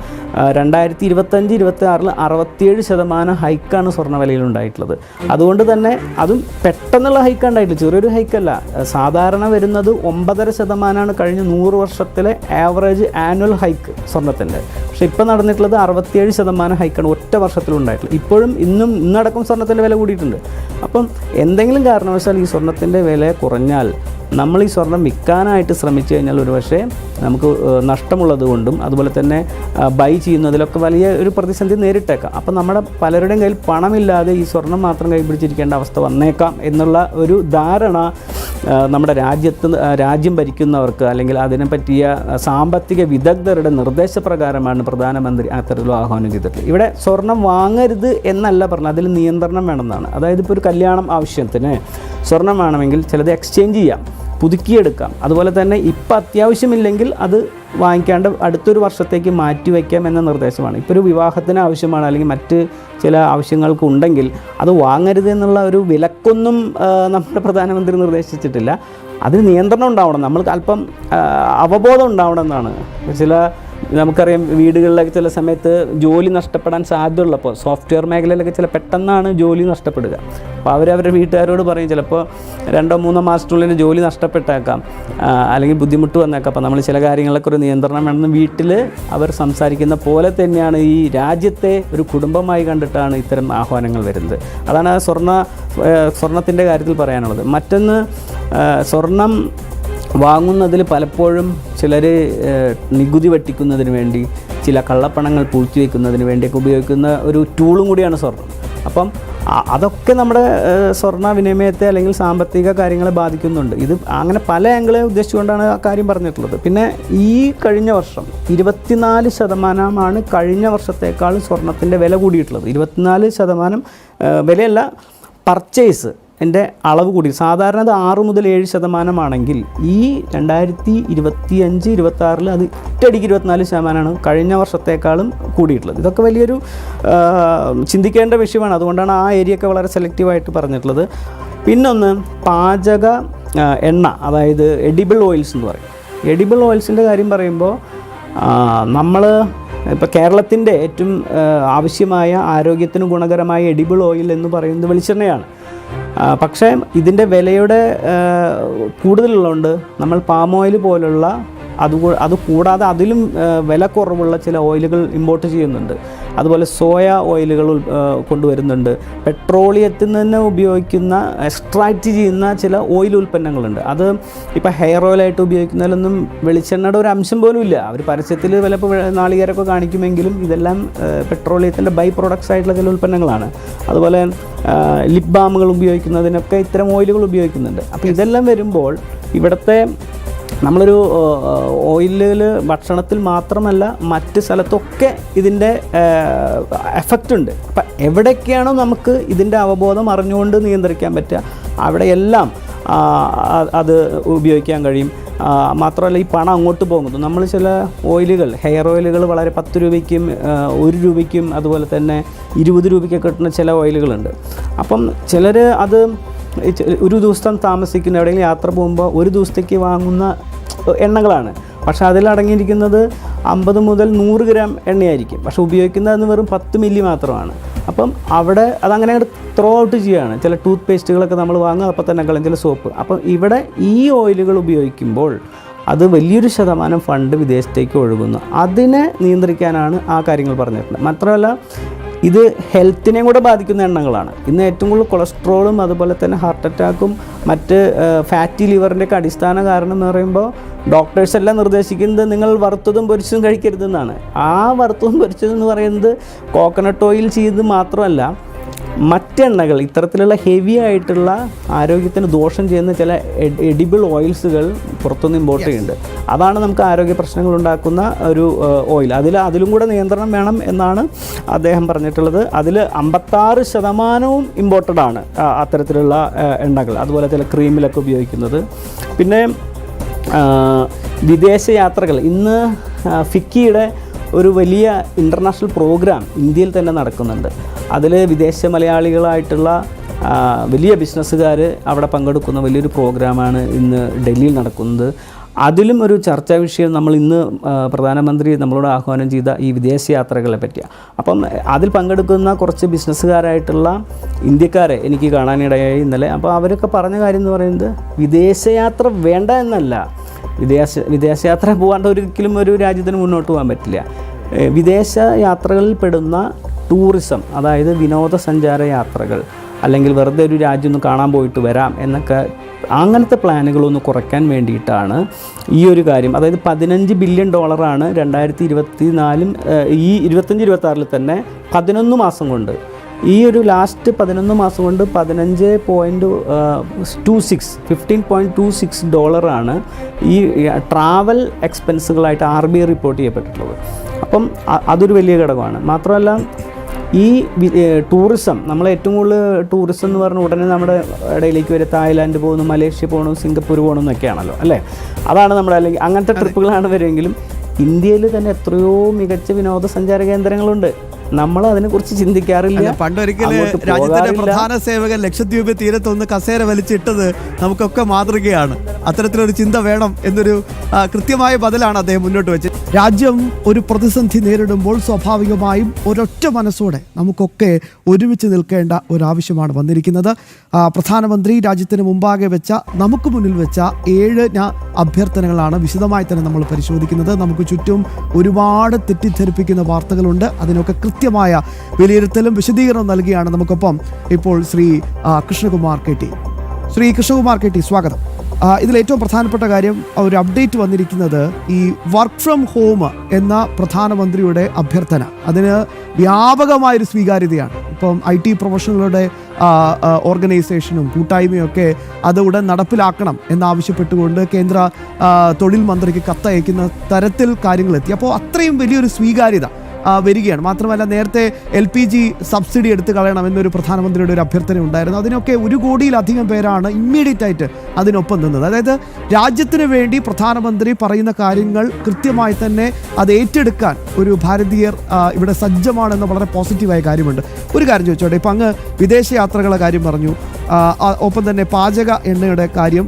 2025-26 67% ഹൈക്കാണ് സ്വർണ്ണ വിലയിലുണ്ടായിട്ടുള്ളത്. അതുകൊണ്ട് തന്നെ അതും പെട്ടെന്നുള്ള ഹൈക്കാണ് ഉണ്ടായിട്ടില്ല, ചെറിയൊരു ഹൈക്കല്ല. സാധാരണ വരുന്നത് 9.5% കഴിഞ്ഞ 100 വർഷത്തിലെ ആവറേജ് ആനുവൽ ഹൈക്ക് സ്വർണ്ണത്തിൻ്റെ. പക്ഷേ ഇപ്പോൾ നടന്നിട്ടുള്ളത് 67% ഹൈക്കാണ് ഒറ്റ വർഷത്തിലുണ്ടായിട്ടുള്ളത്. ഇപ്പോഴും ഇന്നടക്കം സ്വർണ്ണത്തിൻ്റെ വില കൂടിയിട്ടുണ്ട്. അപ്പം എന്തെങ്കിലും കാരണവശാൽ ഈ സ്വർണ്ണത്തിൻ്റെ വില കുറഞ്ഞാൽ നമ്മൾ ഈ സ്വർണം വിൽക്കാനായിട്ട് ശ്രമിച്ചു കഴിഞ്ഞാൽ ഒരുപക്ഷെ നമുക്ക് നഷ്ടമുള്ളത് കൊണ്ടും അതുപോലെ തന്നെ ബൈ ചെയ്യുന്നതിലൊക്കെ വലിയ ഒരു പ്രതിസന്ധി നേരിട്ടേക്കാം. അപ്പം നമ്മുടെ പലരുടെയും കയ്യിൽ പണമില്ലാതെ ഈ സ്വർണം മാത്രം കൈപിടിച്ചിരിക്കേണ്ട അവസ്ഥ വന്നേക്കാം എന്നുള്ള ഒരു ധാരണ നമ്മുടെ രാജ്യം ഭരിക്കുന്നവർക്ക് അല്ലെങ്കിൽ അതിനെ പറ്റിയ സാമ്പത്തിക വിദഗ്ധരുടെ നിർദ്ദേശപ്രകാരമാണ് പ്രധാനമന്ത്രി അത്തരത്തിലുള്ള ആഹ്വാനം ചെയ്തിട്ടുള്ളത്. ഇവിടെ സ്വർണം വാങ്ങരുത് എന്നല്ല പറഞ്ഞത്, അതിൽ നിയന്ത്രണം വേണമെന്നാണ്. അതായത് ഇപ്പോൾ ഒരു കല്യാണം ആവശ്യത്തിന് സ്വർണം വേണമെങ്കിൽ ചിലത് എക്സ്ചേഞ്ച് ചെയ്യാം, പുതുക്കിയെടുക്കാം. അതുപോലെ തന്നെ ഇപ്പം അത്യാവശ്യമില്ലെങ്കിൽ അത് വാങ്ങിക്കാണ്ട് അടുത്തൊരു വർഷത്തേക്ക് മാറ്റി വയ്ക്കാം എന്ന നിർദ്ദേശമാണ്. ഇപ്പോൾ ഒരു വിവാഹത്തിന് ആവശ്യമാണ് അല്ലെങ്കിൽ മറ്റ് ചില ആവശ്യങ്ങൾക്ക് ഉണ്ടെങ്കിൽ അത് വാങ്ങരുത് എന്നുള്ള ഒരു വിലക്കൊന്നും നമ്മുടെ പ്രധാനമന്ത്രി നിർദ്ദേശിച്ചിട്ടില്ല. അതിന് നിയന്ത്രണം ഉണ്ടാവണം, നമ്മൾക്ക് അല്പം അവബോധം ഉണ്ടാവണം എന്നാണ്. ചില നമുക്കറിയാം വീടുകളിലൊക്കെ ചില സമയത്ത് ജോലി നഷ്ടപ്പെടാൻ സാധ്യതയുള്ളപ്പോൾ സോഫ്റ്റ്വെയർ മേഖലയിലൊക്കെ ചില പെട്ടെന്നാണ് ജോലി നഷ്ടപ്പെടുക. അപ്പോൾ അവരവരുടെ വീട്ടുകാരോട് പറയും ചിലപ്പോൾ 2-3 മാസത്തിനുള്ളിൽ ജോലി നഷ്ടപ്പെട്ടേക്കാം, അല്ലെങ്കിൽ ബുദ്ധിമുട്ട് വന്നേക്കാം. അപ്പോൾ നമ്മൾ ചില കാര്യങ്ങളൊക്കെ ഒരു നിയന്ത്രണം വേണമെന്ന് വീട്ടിൽ അവർ സംസാരിക്കുന്ന പോലെ തന്നെയാണ് ഈ രാജ്യത്തെ ഒരു കുടുംബമായി കണ്ടിട്ടാണ് ഇത്തരം ആഹ്വാനങ്ങൾ വരുന്നത്. അതാണ് സ്വർണത്തിൻ്റെ കാര്യത്തിൽ പറയാനുള്ളത്. മറ്റൊന്ന്, സ്വർണം വാങ്ങുന്നതിൽ പലപ്പോഴും ചിലർ നികുതി വെട്ടിക്കുന്നതിന് വേണ്ടി, ചില കള്ളപ്പണങ്ങൾ പൂഴ്ത്തിവെക്കുന്നതിന് വേണ്ടിയൊക്കെ ഉപയോഗിക്കുന്ന ഒരു ടൂളും കൂടിയാണ് സ്വർണം. അപ്പം അതൊക്കെ നമ്മുടെ സ്വർണ്ണ വിനിമയത്തെ അല്ലെങ്കിൽ സാമ്പത്തിക കാര്യങ്ങളെ ബാധിക്കുന്നുണ്ട്. ഇത് അങ്ങനെ പല ആംഗിളെ ഉദ്ദേശിച്ചുകൊണ്ടാണ് ആ കാര്യം പറഞ്ഞിട്ടുള്ളത്. പിന്നെ ഈ കഴിഞ്ഞ വർഷം 24% കഴിഞ്ഞ വർഷത്തേക്കാൾ സ്വർണത്തിൻ്റെ വില കൂടിയിട്ടുള്ളത്. 24% വിലയല്ല, പർച്ചേസ് എൻ്റെ അളവ് കൂടി. സാധാരണ അത് 6 മുതൽ 7% ഈ 2025-26 അത് ഒറ്റയടിക്ക് 24% കഴിഞ്ഞ വർഷത്തേക്കാളും കൂടിയിട്ടുള്ളത്. ഇതൊക്കെ വലിയൊരു ചിന്തിക്കേണ്ട വിഷയമാണ്. അതുകൊണ്ടാണ് ആ ഏരിയ ഒക്കെ വളരെ സെലക്റ്റീവായിട്ട് പറഞ്ഞിട്ടുള്ളത്. പിന്നൊന്ന്, പാചക എണ്ണ, അതായത് എഡിബിൾ ഓയിൽസ് എന്ന് പറയും. എഡിബിൾ ഓയിൽസിൻ്റെ കാര്യം പറയുമ്പോൾ നമ്മൾ ഇപ്പോൾ കേരളത്തിൻ്റെ ഏറ്റവും ആവശ്യമായ ആരോഗ്യത്തിന് ഗുണകരമായ എഡിബിൾ ഓയിൽ എന്ന് പറയുന്നത് വെളിച്ചെണ്ണയാണ്. പക്ഷേ ഇതിൻ്റെ വിലയുടെ കൂടുതലുള്ളതുകൊണ്ട് നമ്മൾ പാം ഓയിൽ പോലുള്ള അത് കൂടാതെ അതിലും വില കുറവുള്ള ചില ഓയിലുകൾ ഇമ്പോർട്ട് ചെയ്യുന്നുണ്ട്. അതുപോലെ സോയ ഓയിലുകൾ കൊണ്ടുവരുന്നുണ്ട്. പെട്രോളിയത്തിൽ നിന്ന് ഉപയോഗിക്കുന്ന എക്സ്ട്രാക്റ്റ് ചെയ്യുന്ന ചില ഓയിൽ ഉൽപ്പന്നങ്ങളുണ്ട്. അത് ഇപ്പോൾ ഹെയർ ഓയിലായിട്ട് ഉപയോഗിക്കുന്നതിലൊന്നും വെളിച്ചെണ്ണയുടെ ഒരു അംശം പോലും ഇല്ല. അവർ പരസ്യത്തിൽ ചിലപ്പോൾ നാളികേരമൊക്കെ കാണിക്കുമെങ്കിലും ഇതെല്ലാം പെട്രോളിയത്തിൻ്റെ ബൈ പ്രൊഡക്ട്സ് ആയിട്ടുള്ള ചില ഉൽപ്പന്നങ്ങളാണ്. അതുപോലെ ലിപ് ബാമുകൾ ഉപയോഗിക്കുന്നതിനൊക്കെ ഇത്തരം ഓയിലുകൾ ഉപയോഗിക്കുന്നുണ്ട്. അപ്പോൾ ഇതെല്ലാം വരുമ്പോൾ ഇവിടുത്തെ നമ്മളൊരു ഓയിലിൽ ഭക്ഷണത്തിൽ മാത്രമല്ല മറ്റ് സ്ഥലത്തൊക്കെ ഇതിൻ്റെ എഫക്റ്റ് ഉണ്ട്. അപ്പം എവിടെയൊക്കെയാണോ നമുക്ക് ഇതിൻ്റെ അവബോധം അറിഞ്ഞുകൊണ്ട് നിയന്ത്രിക്കാൻ പറ്റുക അവിടെയെല്ലാം അത് ഉപയോഗിക്കാൻ കഴിയും. മാത്രമല്ല ഈ പണം അങ്ങോട്ട് പോകുന്നു. നമ്മൾ ചില ഓയിലുകൾ, ഹെയർ ഓയിലുകൾ വളരെ 10 രൂപയ്ക്കും 1 രൂപയ്ക്കും അതുപോലെ തന്നെ 20 രൂപയ്ക്കൊക്കെ കിട്ടുന്ന ചില ഓയിലുകളുണ്ട്. അപ്പം ചിലർ അത് ഒരു ദിവസം താമസിക്കുന്ന എവിടെയെങ്കിലും യാത്ര പോകുമ്പോൾ ഒരു ദിവസത്തേക്ക് വാങ്ങുന്ന എണ്ണകളാണ്. പക്ഷേ അതിലടങ്ങിയിരിക്കുന്നത് 50 മുതൽ 100 ഗ്രാം എണ്ണയായിരിക്കും. പക്ഷേ ഉപയോഗിക്കുന്നതെന്ന് വെറും 10 മില്ലി മാത്രമാണ്. അപ്പം അവിടെ അതങ്ങനെ ത്രോ ഔട്ട് ചെയ്യുകയാണ്. ചില ടൂത്ത് പേസ്റ്റുകളൊക്കെ നമ്മൾ വാങ്ങുക, അപ്പോൾ തന്നെ കളയും, ചില സോപ്പ്. അപ്പം ഇവിടെ ഈ ഓയിലുകൾ ഉപയോഗിക്കുമ്പോൾ അത് വലിയൊരു ശതമാനം ഫണ്ട് വിദേശത്തേക്ക് ഒഴുകുന്നു. അതിനെ നിയന്ത്രിക്കാനാണ് ആ കാര്യങ്ങൾ പറഞ്ഞിട്ടുള്ളത്. മാത്രമല്ല ഇത് ഹെൽത്തിനെയും കൂടെ ബാധിക്കുന്ന എണ്ണങ്ങളാണ്. ഇന്ന് ഏറ്റവും കൂടുതൽ കൊളസ്ട്രോളും അതുപോലെ തന്നെ ഹാർട്ട് അറ്റാക്കും മറ്റ് ഫാറ്റി ലിവറിൻ്റെയൊക്കെ അടിസ്ഥാന കാരണം എന്ന് പറയുമ്പോൾ ഡോക്ടേഴ്സ് എല്ലാം നിർദ്ദേശിക്കുന്നത് നിങ്ങൾ വറുത്തതും പൊരിച്ചതും കഴിക്കരുതെന്നാണ്. ആ വറുത്തതും പൊരിച്ചതെന്ന് പറയുന്നത് കോക്കനട്ട് ഓയിൽ ചെയ്ത് മാത്രമല്ല, മറ്റെണ്ണകൾ ഇത്തരത്തിലുള്ള ഹെവി ആയിട്ടുള്ള ആരോഗ്യത്തിന് ദോഷം ചെയ്യുന്ന ചില എഡിബിൾ ഓയിൽസുകൾ പുറത്തുനിന്ന് ഇമ്പോർട്ട് ചെയ്യുന്നുണ്ട്. അതാണ് നമുക്ക് ആരോഗ്യ പ്രശ്നങ്ങൾ ഉണ്ടാക്കുന്ന ഒരു ഓയിൽ. അതിലും കൂടെ നിയന്ത്രണം വേണം എന്നാണ് അദ്ദേഹം പറഞ്ഞിട്ടുള്ളത്. അതിൽ 56% ഇമ്പോർട്ടഡ് ആണ് അത്തരത്തിലുള്ള എണ്ണകൾ. അതുപോലെ ചില ക്രീമിലൊക്കെ ഉപയോഗിക്കുന്നത്. പിന്നെ വിദേശ യാത്രകൾ, ഇന്ന് ഫിക്കിയുടെ ഒരു വലിയ ഇൻ്റർനാഷണൽ പ്രോഗ്രാം ഇന്ത്യയിൽ തന്നെ നടക്കുന്നുണ്ട്. അതിൽ വിദേശ മലയാളികളായിട്ടുള്ള വലിയ ബിസിനസ്സുകാർ അവിടെ പങ്കെടുക്കുന്ന വലിയൊരു പ്രോഗ്രാമാണ് ഇന്ന് ഡൽഹിയിൽ നടക്കുന്നത്. അതിലും ഒരു ചർച്ചാ വിഷയം നമ്മൾ ഇന്ന് പ്രധാനമന്ത്രി നമ്മളോട് ആഹ്വാനം ചെയ്ത ഈ വിദേശ യാത്രകളെ പറ്റിയാണ്. അപ്പം അതിൽ പങ്കെടുക്കുന്ന കുറച്ച് ബിസിനസ്സുകാരായിട്ടുള്ള ഇന്ത്യക്കാരെ എനിക്ക് കാണാനിടയായി ഇന്നലെ. അപ്പോൾ അവരൊക്കെ പറഞ്ഞ കാര്യം എന്ന് പറയുന്നത് വിദേശയാത്ര വേണ്ട എന്നല്ല, വിദേശയാത്ര പോകാണ്ട് ഒരിക്കലും ഒരു രാജ്യത്തിന് മുന്നോട്ട് പോകാൻ പറ്റില്ല. വിദേശ യാത്രകളിൽ പെടുന്ന ടൂറിസം, അതായത് വിനോദസഞ്ചാര യാത്രകൾ, അല്ലെങ്കിൽ വെറുതെ ഒരു രാജ്യം ഒന്ന് കാണാൻ പോയിട്ട് വരാം എന്നൊക്കെ, അങ്ങനത്തെ പ്ലാനുകളൊന്ന് കുറയ്ക്കാൻ വേണ്ടിയിട്ടാണ് ഈ ഒരു കാര്യം. അതായത് $15 ബില്യൺ 2024 ഈ 25-26 തന്നെ 11 മാസം കൊണ്ട്, ഈ ഒരു ലാസ്റ്റ് 11 മാസം കൊണ്ട് $15.26 ഈ ട്രാവൽ എക്സ്പെൻസുകളായിട്ട് RBI റിപ്പോർട്ട് ചെയ്യപ്പെട്ടിട്ടുള്ളത്. അപ്പം അതൊരു വലിയ ഘടകമാണ്. മാത്രമല്ല ഈ ടൂറിസം, നമ്മൾ ഏറ്റവും കൂടുതൽ ടൂറിസം എന്ന് പറഞ്ഞാൽ ഉടനെ നമ്മുടെ ഇടയിലേക്ക് വരെ തായ്ലാൻഡ് പോകുന്നു, മലേഷ്യ പോകണം, സിംഗപ്പൂർ പോകണം എന്നൊക്കെയാണല്ലോ അല്ലേ. അതാണ് നമ്മുടെ, അല്ലെങ്കിൽ അങ്ങനത്തെ ട്രിപ്പുകളാണ് വരുമെങ്കിലും ഇന്ത്യയിൽ തന്നെ എത്രയോ മികച്ച വിനോദസഞ്ചാര കേന്ദ്രങ്ങളുണ്ട്. നമ്മൾ അതിനെക്കുറിച്ച് ചിന്തിക്കാറില്ല. പണ്ടൊരിക്കൽ രാജ്യത്തിന്റെ പ്രധാന സേവകൻ ലക്ഷദ്വീപ് തീരത്തൊന്ന് കസേര വലിച്ചിട്ടത് നമുക്കൊക്കെ മാതൃകയാണ്. അത്തരത്തിലൊരു ചിന്ത വേണം എന്നൊരു കൃത്യമായ ബദലാണ് അദ്ദേഹം മുന്നോട്ട് വെച്ചത്. രാജ്യം ഒരു പ്രതിസന്ധി നേരിടുമ്പോൾ സ്വാഭാവികമായും ഒരൊറ്റ മനസ്സോടെ നമുക്കൊക്കെ ഒരുമിച്ച് നിൽക്കേണ്ട ഒരാവശ്യമാണ് വന്നിരിക്കുന്നത്. പ്രധാനമന്ത്രി രാജ്യത്തിന് മുമ്പാകെ വെച്ച, നമുക്ക് മുന്നിൽ വെച്ച 7 അഭ്യർത്ഥനകളാണ് വിശദമായി തന്നെ നമ്മൾ പരിശോധിക്കുന്നത്. നമുക്ക് ചുറ്റും ഒരുപാട് തെറ്റിദ്ധരിപ്പിക്കുന്ന വാർത്തകളുണ്ട്. അതിനൊക്കെ കൃത്യമായ വിലയിരുത്തലും വിശദീകരണവും നൽകിയാണ് നമുക്കൊപ്പം ഇപ്പോൾ Shri Krishnakumar K T. Shri Krishnakumar K T, സ്വാഗതം. ഇതിൽ ഏറ്റവും പ്രധാനപ്പെട്ട കാര്യം, ഒരു അപ്ഡേറ്റ് വന്നിരിക്കുന്നത് ഈ വർക്ക് ഫ്രം ഹോം എന്ന പ്രധാനമന്ത്രിയുടെ അഭ്യർത്ഥന, അതിന് വ്യാപകമായൊരു സ്വീകാര്യതയാണ്. ഇപ്പം IT പ്രൊഫഷണലുകളുടെ ഓർഗനൈസേഷനും കൂട്ടായ്മയും ഒക്കെ അത് ഉടൻ നടപ്പിലാക്കണം എന്നാവശ്യപ്പെട്ടുകൊണ്ട് കേന്ദ്ര തൊഴിൽ മന്ത്രിക്ക് കത്തയക്കുന്ന തരത്തിൽ കാര്യങ്ങളെത്തി. അപ്പോൾ അത്രയും വലിയൊരു സ്വീകാര്യത വരികയാണ്. മാത്രമല്ല, നേരത്തെ LPG സബ്സിഡി എടുത്തു കളയണമെന്നൊരു പ്രധാനമന്ത്രിയുടെ ഒരു അഭ്യർത്ഥന ഉണ്ടായിരുന്നു. അതിനൊക്കെ 1 കോടിയിലധികം പേരാണ് ഇമ്മീഡിയറ്റ് ആയിട്ട് അതിനൊപ്പം നിന്നത്. അതായത് രാജ്യത്തിന് വേണ്ടി പ്രധാനമന്ത്രി പറയുന്ന കാര്യങ്ങൾ കൃത്യമായി തന്നെ അത് ഏറ്റെടുക്കാൻ ഒരു ഭാരതീയർ ഇവിടെ സജ്ജമാണെന്ന വളരെ പോസിറ്റീവായ കാര്യമുണ്ട്. ഒരു കാര്യം ചോദിച്ചോട്ടെ, ഇപ്പം അങ്ങ് വിദേശയാത്രകളുടെ കാര്യം പറഞ്ഞു, ഒപ്പം തന്നെ പാചക എണ്ണയുടെ കാര്യം,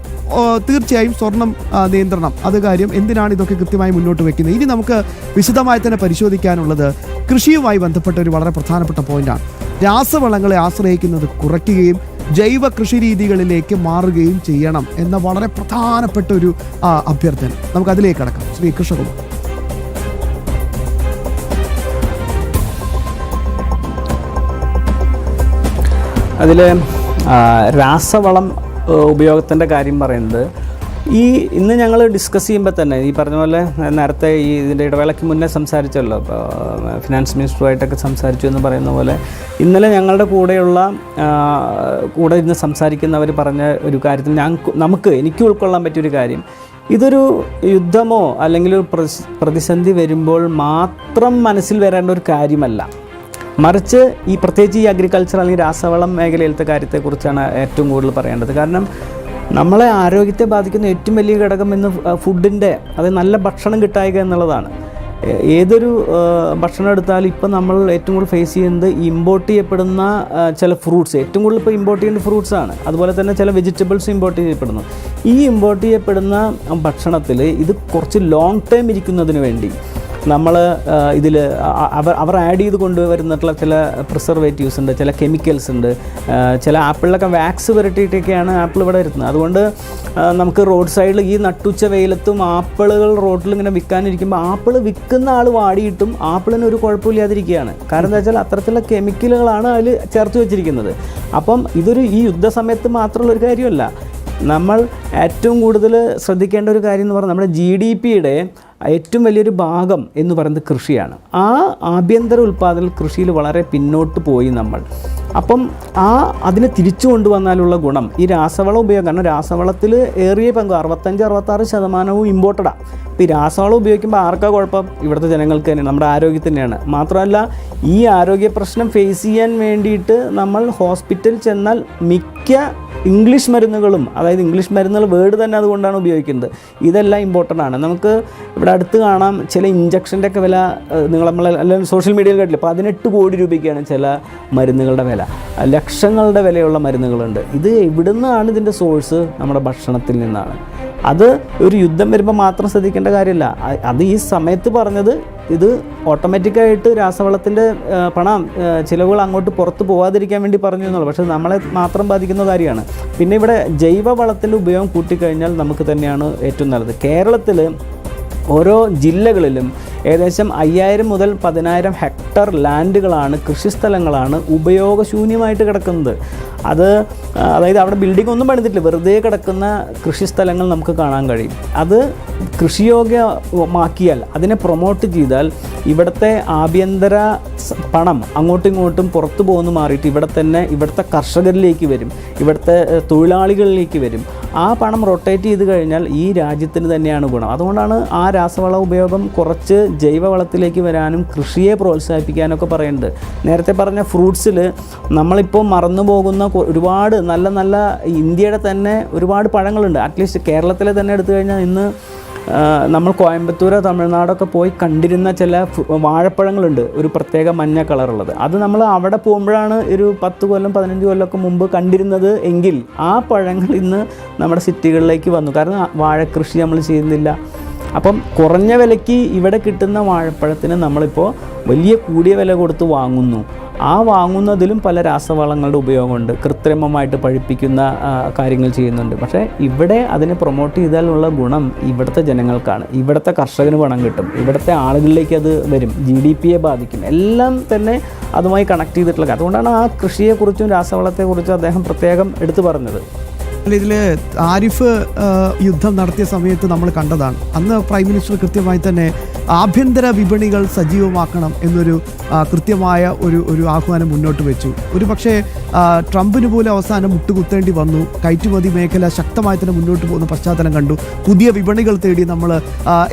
തീർച്ചയായും സ്വർണം നിയന്ത്രണം, അത് കാര്യം, എന്തിനാണ് ഇതൊക്കെ കൃത്യമായി മുന്നോട്ട് വെക്കുന്നത്? ഇനി നമുക്ക് വിശദമായി തന്നെ പരിശോധിക്കാനുള്ളത് കൃഷിയുമായി ബന്ധപ്പെട്ട ഒരു വളരെ പ്രധാനപ്പെട്ട പോയിന്റാണ്. രാസവളങ്ങളെ ആശ്രയിക്കുന്നത് കുറയ്ക്കുകയും ജൈവ കൃഷി രീതികളിലേക്ക് മാറുകയും ചെയ്യണം എന്ന വളരെ പ്രധാനപ്പെട്ട ഒരു അഭ്യർത്ഥന. നമുക്ക് അതിലേക്ക് കടക്കാം. ശ്രീ കൃഷ്ണകുമാർ. അതിൽ രാസവളം ഉപയോഗത്തിൻ്റെ കാര്യം പറയുന്നത്, ഇന്ന് ഞങ്ങൾ ഡിസ്കസ് ചെയ്യുമ്പോൾ തന്നെ ഈ പറഞ്ഞ പോലെ നേരത്തെ ഇതിൻ്റെ ഇടവേളയ്ക്ക് മുന്നേ സംസാരിച്ചല്ലോ, ഫിനാൻസ് മിനിസ്റ്ററുമായിട്ടൊക്കെ സംസാരിച്ചു എന്ന് പറയുന്ന പോലെ, ഇന്നലെ ഞങ്ങളുടെ കൂടെ ഇന്ന് സംസാരിക്കുന്നവർ പറഞ്ഞ ഒരു കാര്യത്തിൽ എനിക്ക് ഉൾക്കൊള്ളാൻ പറ്റിയൊരു കാര്യം, ഇതൊരു യുദ്ധമോ അല്ലെങ്കിൽ ഒരു പ്രതിസന്ധി വരുമ്പോൾ മാത്രം മനസ്സിൽ വരേണ്ട ഒരു കാര്യമല്ല, മറിച്ച് പ്രത്യേകിച്ച് ഈ അഗ്രികൾച്ചർ അല്ലെങ്കിൽ രാസവളം മേഖലയിലത്തെ കാര്യത്തെക്കുറിച്ചാണ് ഏറ്റവും കൂടുതൽ പറയേണ്ടത്. കാരണം നമ്മളെ ആരോഗ്യത്തെ ബാധിക്കുന്ന ഏറ്റവും വലിയ ഘടകം ഇന്ന് ഫുഡിൻ്റെ, അതായത് നല്ല ഭക്ഷണം കിട്ടായിക എന്നുള്ളതാണ്. ഏതൊരു ഭക്ഷണം എടുത്താലും ഇപ്പം നമ്മൾ ഏറ്റവും കൂടുതൽ ഫേസ് ചെയ്യുന്നത് ഇമ്പോർട്ട് ചെയ്യപ്പെടുന്ന ചില ഫ്രൂട്ട്സ്, ഏറ്റവും കൂടുതൽ ഇപ്പോൾ ഇമ്പോർട്ട് ചെയ്യേണ്ട ഫ്രൂട്ട്സാണ്. അതുപോലെ തന്നെ ചില വെജിറ്റബിൾസ് ഇമ്പോർട്ട് ചെയ്യപ്പെടുന്നു. ഈ ഇമ്പോർട്ട് ചെയ്യപ്പെടുന്ന ഭക്ഷണത്തിൽ ഇത് കുറച്ച് ലോങ് ടൈം ഇരിക്കുന്നതിന് വേണ്ടി നമ്മൾ ഇതിൽ അവർ ആഡ് ചെയ്ത് കൊണ്ടുവരുന്നിട്ടുള്ള ചില പ്രിസർവേറ്റീവ്സ് ഉണ്ട്, ചില കെമിക്കൽസ് ഉണ്ട്. ചില ആപ്പിളിലൊക്കെ വാക്സ് പുരട്ടിയിട്ടൊക്കെയാണ് ആപ്പിൾ ഇവിടെ വരുന്നത്. അതുകൊണ്ട് നമുക്ക് റോഡ് സൈഡിൽ ഈ നട്ടുച്ച വെയിലത്തും ആപ്പിളുകൾ റോഡിൽ ഇങ്ങനെ വിൽക്കാനിരിക്കുമ്പോൾ ആപ്പിൾ വിൽക്കുന്ന ആൾ വാടിയിട്ടും ആപ്പിളിന് ഒരു കുഴപ്പമില്ലാതിരിക്കുകയാണ്. കാരണം എന്താ വെച്ചാൽ അത്തരത്തിലുള്ള കെമിക്കലുകളാണ് അതിൽ ചേർത്ത് വെച്ചിരിക്കുന്നത്. അപ്പം ഈ യുദ്ധസമയത്ത് മാത്രമുള്ള ഒരു കാര്യമല്ല, നമ്മൾ ഏറ്റവും കൂടുതൽ ശ്രദ്ധിക്കേണ്ട ഒരു കാര്യം എന്ന് പറഞ്ഞാൽ നമ്മുടെ GDPയുടെ ഏറ്റവും വലിയൊരു ഭാഗം എന്ന് പറയുന്നത് കൃഷിയാണ്. ആ ആഭ്യന്തര ഉൽപ്പാദന കൃഷിയിൽ വളരെ പിന്നോട്ട് പോയി നമ്മൾ. അപ്പം അതിനെ തിരിച്ചു കൊണ്ടുവന്നാലുള്ള ഗുണം ഈ രാസവളം ഉപയോഗം, കാരണം രാസവളത്തിൽ ഏറിയ പങ്ക് 65-66% ഇമ്പോർട്ടഡാണ്. അപ്പോൾ ഈ രാസവളം ഉപയോഗിക്കുമ്പോൾ ആർക്കാ കുഴപ്പം? ഇവിടുത്തെ ജനങ്ങൾക്ക് തന്നെയാണ്, നമ്മുടെ ആരോഗ്യത്തിന് തന്നെയാണ്. മാത്രമല്ല, ഈ ആരോഗ്യ പ്രശ്നം ഫേസ് ചെയ്യാൻ വേണ്ടിയിട്ട് നമ്മൾ ഹോസ്പിറ്റലിൽ ചെന്നാൽ മിക്ക ഇംഗ്ലീഷ് മരുന്നുകളും, അതായത് ഇംഗ്ലീഷ് മരുന്നുകൾ വേർഡ് തന്നെ അതുകൊണ്ടാണ് ഉപയോഗിക്കുന്നത്. ഇതെല്ലാം ഇമ്പോർട്ടൻ്റ് ആണ്. നമുക്ക് ഇവിടെ അടുത്ത് കാണാം ചില ഇഞ്ചക്ഷൻ്റെ ഒക്കെ വില, അല്ലെങ്കിൽ സോഷ്യൽ മീഡിയയിൽ കേട്ടില്ല, 18 കോടി രൂപയ്ക്കാണ് ചില മരുന്നുകളുടെ വില. ലക്ഷങ്ങളുടെ വിലയുള്ള മരുന്നുകളുണ്ട്. ഇത് എവിടെ നിന്നാണ് ഇതിൻ്റെ സോഴ്സ്? നമ്മുടെ ഭക്ഷണത്തിൽ നിന്നാണ്. അത് ഒരു യുദ്ധം വരുമ്പോൾ മാത്രം ശ്രദ്ധിക്കേണ്ട കാര്യമല്ല. അത് ഈ സമയത്ത് പറഞ്ഞത് ഇത് ഓട്ടോമാറ്റിക്കായിട്ട് രാസവളത്തിൻ്റെ ചിലവുകൾ അങ്ങോട്ട് പുറത്ത് പോകാതിരിക്കാൻ വേണ്ടി പറഞ്ഞു എന്നുള്ളൂ. പക്ഷേ നമ്മളെ മാത്രം ബാധിക്കുന്ന കാര്യമാണ്. പിന്നെ ഇവിടെ ജൈവവളത്തിൻ്റെ ഉപയോഗം കൂട്ടിക്കഴിഞ്ഞാൽ നമുക്ക് തന്നെയാണ് ഏറ്റവും നല്ലത്. കേരളത്തിൽ ഓരോ ജില്ലകളിലും ഏകദേശം 5000 മുതൽ 10000 ഹെക്ടർ ലാൻഡുകളാണ്, കൃഷിസ്ഥലങ്ങളാണ് ഉപയോഗശൂന്യമായിട്ട് കിടക്കുന്നത്. അതായത് അവിടെ ബിൽഡിംഗ് ഒന്നും പണിതിട്ടില്ല, വെറുതെ കിടക്കുന്ന കൃഷിസ്ഥലങ്ങൾ നമുക്ക് കാണാൻ കഴിയും. അത് കൃഷിയോഗ്യമാക്കിയാൽ, അതിനെ പ്രൊമോട്ട് ചെയ്താൽ ഇവിടുത്തെ ആഭ്യന്തര പണം അങ്ങോട്ടും ഇങ്ങോട്ടും പുറത്തു പോകുന്നു മാറിയിട്ട് ഇവിടുത്തെ കർഷകരിലേക്ക് വരും, ഇവിടുത്തെ തൊഴിലാളികളിലേക്ക് വരും. ആ പണം റൊട്ടേറ്റ് ചെയ്ത് കഴിഞ്ഞാൽ ഈ രാജ്യത്തിന് തന്നെയാണ് ഗുണം. അതുകൊണ്ടാണ് ആ രാസവള ഉപയോഗം കുറച്ച് ജൈവവളത്തിലേക്ക് വരാനും കൃഷിയെ പ്രോത്സാഹിപ്പിക്കാനൊക്കെ പറയുന്നത്. നേരത്തെ പറഞ്ഞ ഫ്രൂട്ട്സിൽ നമ്മളിപ്പോൾ മറന്നു പോകുന്ന ഒരുപാട് നല്ല നല്ല ഇന്ത്യയുടെ തന്നെ ഒരുപാട് പഴങ്ങളുണ്ട്. അറ്റ്ലീസ്റ്റ് കേരളത്തിലെ തന്നെ എടുത്തു കഴിഞ്ഞാൽ ഇന്ന് നമ്മൾ കോയമ്പത്തൂർ, തമിഴ്നാടൊക്കെ പോയി കണ്ടിരുന്ന ചില വാഴപ്പഴങ്ങളുണ്ട്, ഒരു പ്രത്യേക മഞ്ഞ കളറുള്ളത്. അത് നമ്മൾ അവിടെ പോകുമ്പോഴാണ് ഒരു 10 കൊല്ലം 15 കൊല്ലമൊക്കെ മുമ്പ് കണ്ടിരുന്നത് എങ്കിൽ ആ പഴങ്ങൾ ഇന്ന് നമ്മുടെ സിറ്റികളിലേക്ക് വന്നു. കാരണം വാഴക്കൃഷി നമ്മൾ ചെയ്യുന്നില്ല. അപ്പം കുറഞ്ഞ വിലയ്ക്ക് ഇവിടെ കിട്ടുന്ന വാഴപ്പഴത്തിന് നമ്മളിപ്പോൾ വലിയ കൂടിയ വില കൊടുത്ത് വാങ്ങുന്നു. ആ വാങ്ങുന്നതിലും പല രാസവളങ്ങളുടെ ഉപയോഗമുണ്ട്, കൃത്രിമമായിട്ട് പഴുപ്പിക്കുന്ന കാര്യങ്ങൾ ചെയ്യുന്നുണ്ട്. പക്ഷേ ഇവിടെ അതിനെ പ്രൊമോട്ട് ചെയ്താലുള്ള ഗുണം ഇവിടുത്തെ ജനങ്ങൾക്കാണ്, ഇവിടുത്തെ കർഷകന് പണം കിട്ടും, ഇവിടുത്തെ ആളുകളിലേക്ക് അത് വരും, GDP-യെ ബാധിക്കും, എല്ലാം തന്നെ അതുമായി കണക്ട് ചെയ്തിട്ടുള്ള. അതുകൊണ്ടാണ് ആ കൃഷിയെക്കുറിച്ചും രാസവളത്തെക്കുറിച്ചും അദ്ദേഹം പ്രത്യേകം എടുത്തു പറഞ്ഞത്. ഇതിൽ ആരിഫ് യുദ്ധം നടത്തിയ സമയത്ത് നമ്മൾ കണ്ടതാണ്. അന്ന് പ്രൈം മിനിസ്റ്റർ കൃത്യമായി തന്നെ ആഭ്യന്തര വിപണികൾ സജീവമാക്കണം എന്നൊരു കൃത്യമായ ഒരു ആഹ്വാനം മുന്നോട്ട് വെച്ചു. ഒരു പക്ഷേ ട്രംപിന് പോലും അവസാനം മുട്ടുകുത്തേണ്ടി വന്നു. കയറ്റുമതി മേഖല ശക്തമായി തന്നെ മുന്നോട്ട് പോകുന്ന പശ്ചാത്തലം കണ്ടു. പുതിയ വിപണികൾ തേടി നമ്മൾ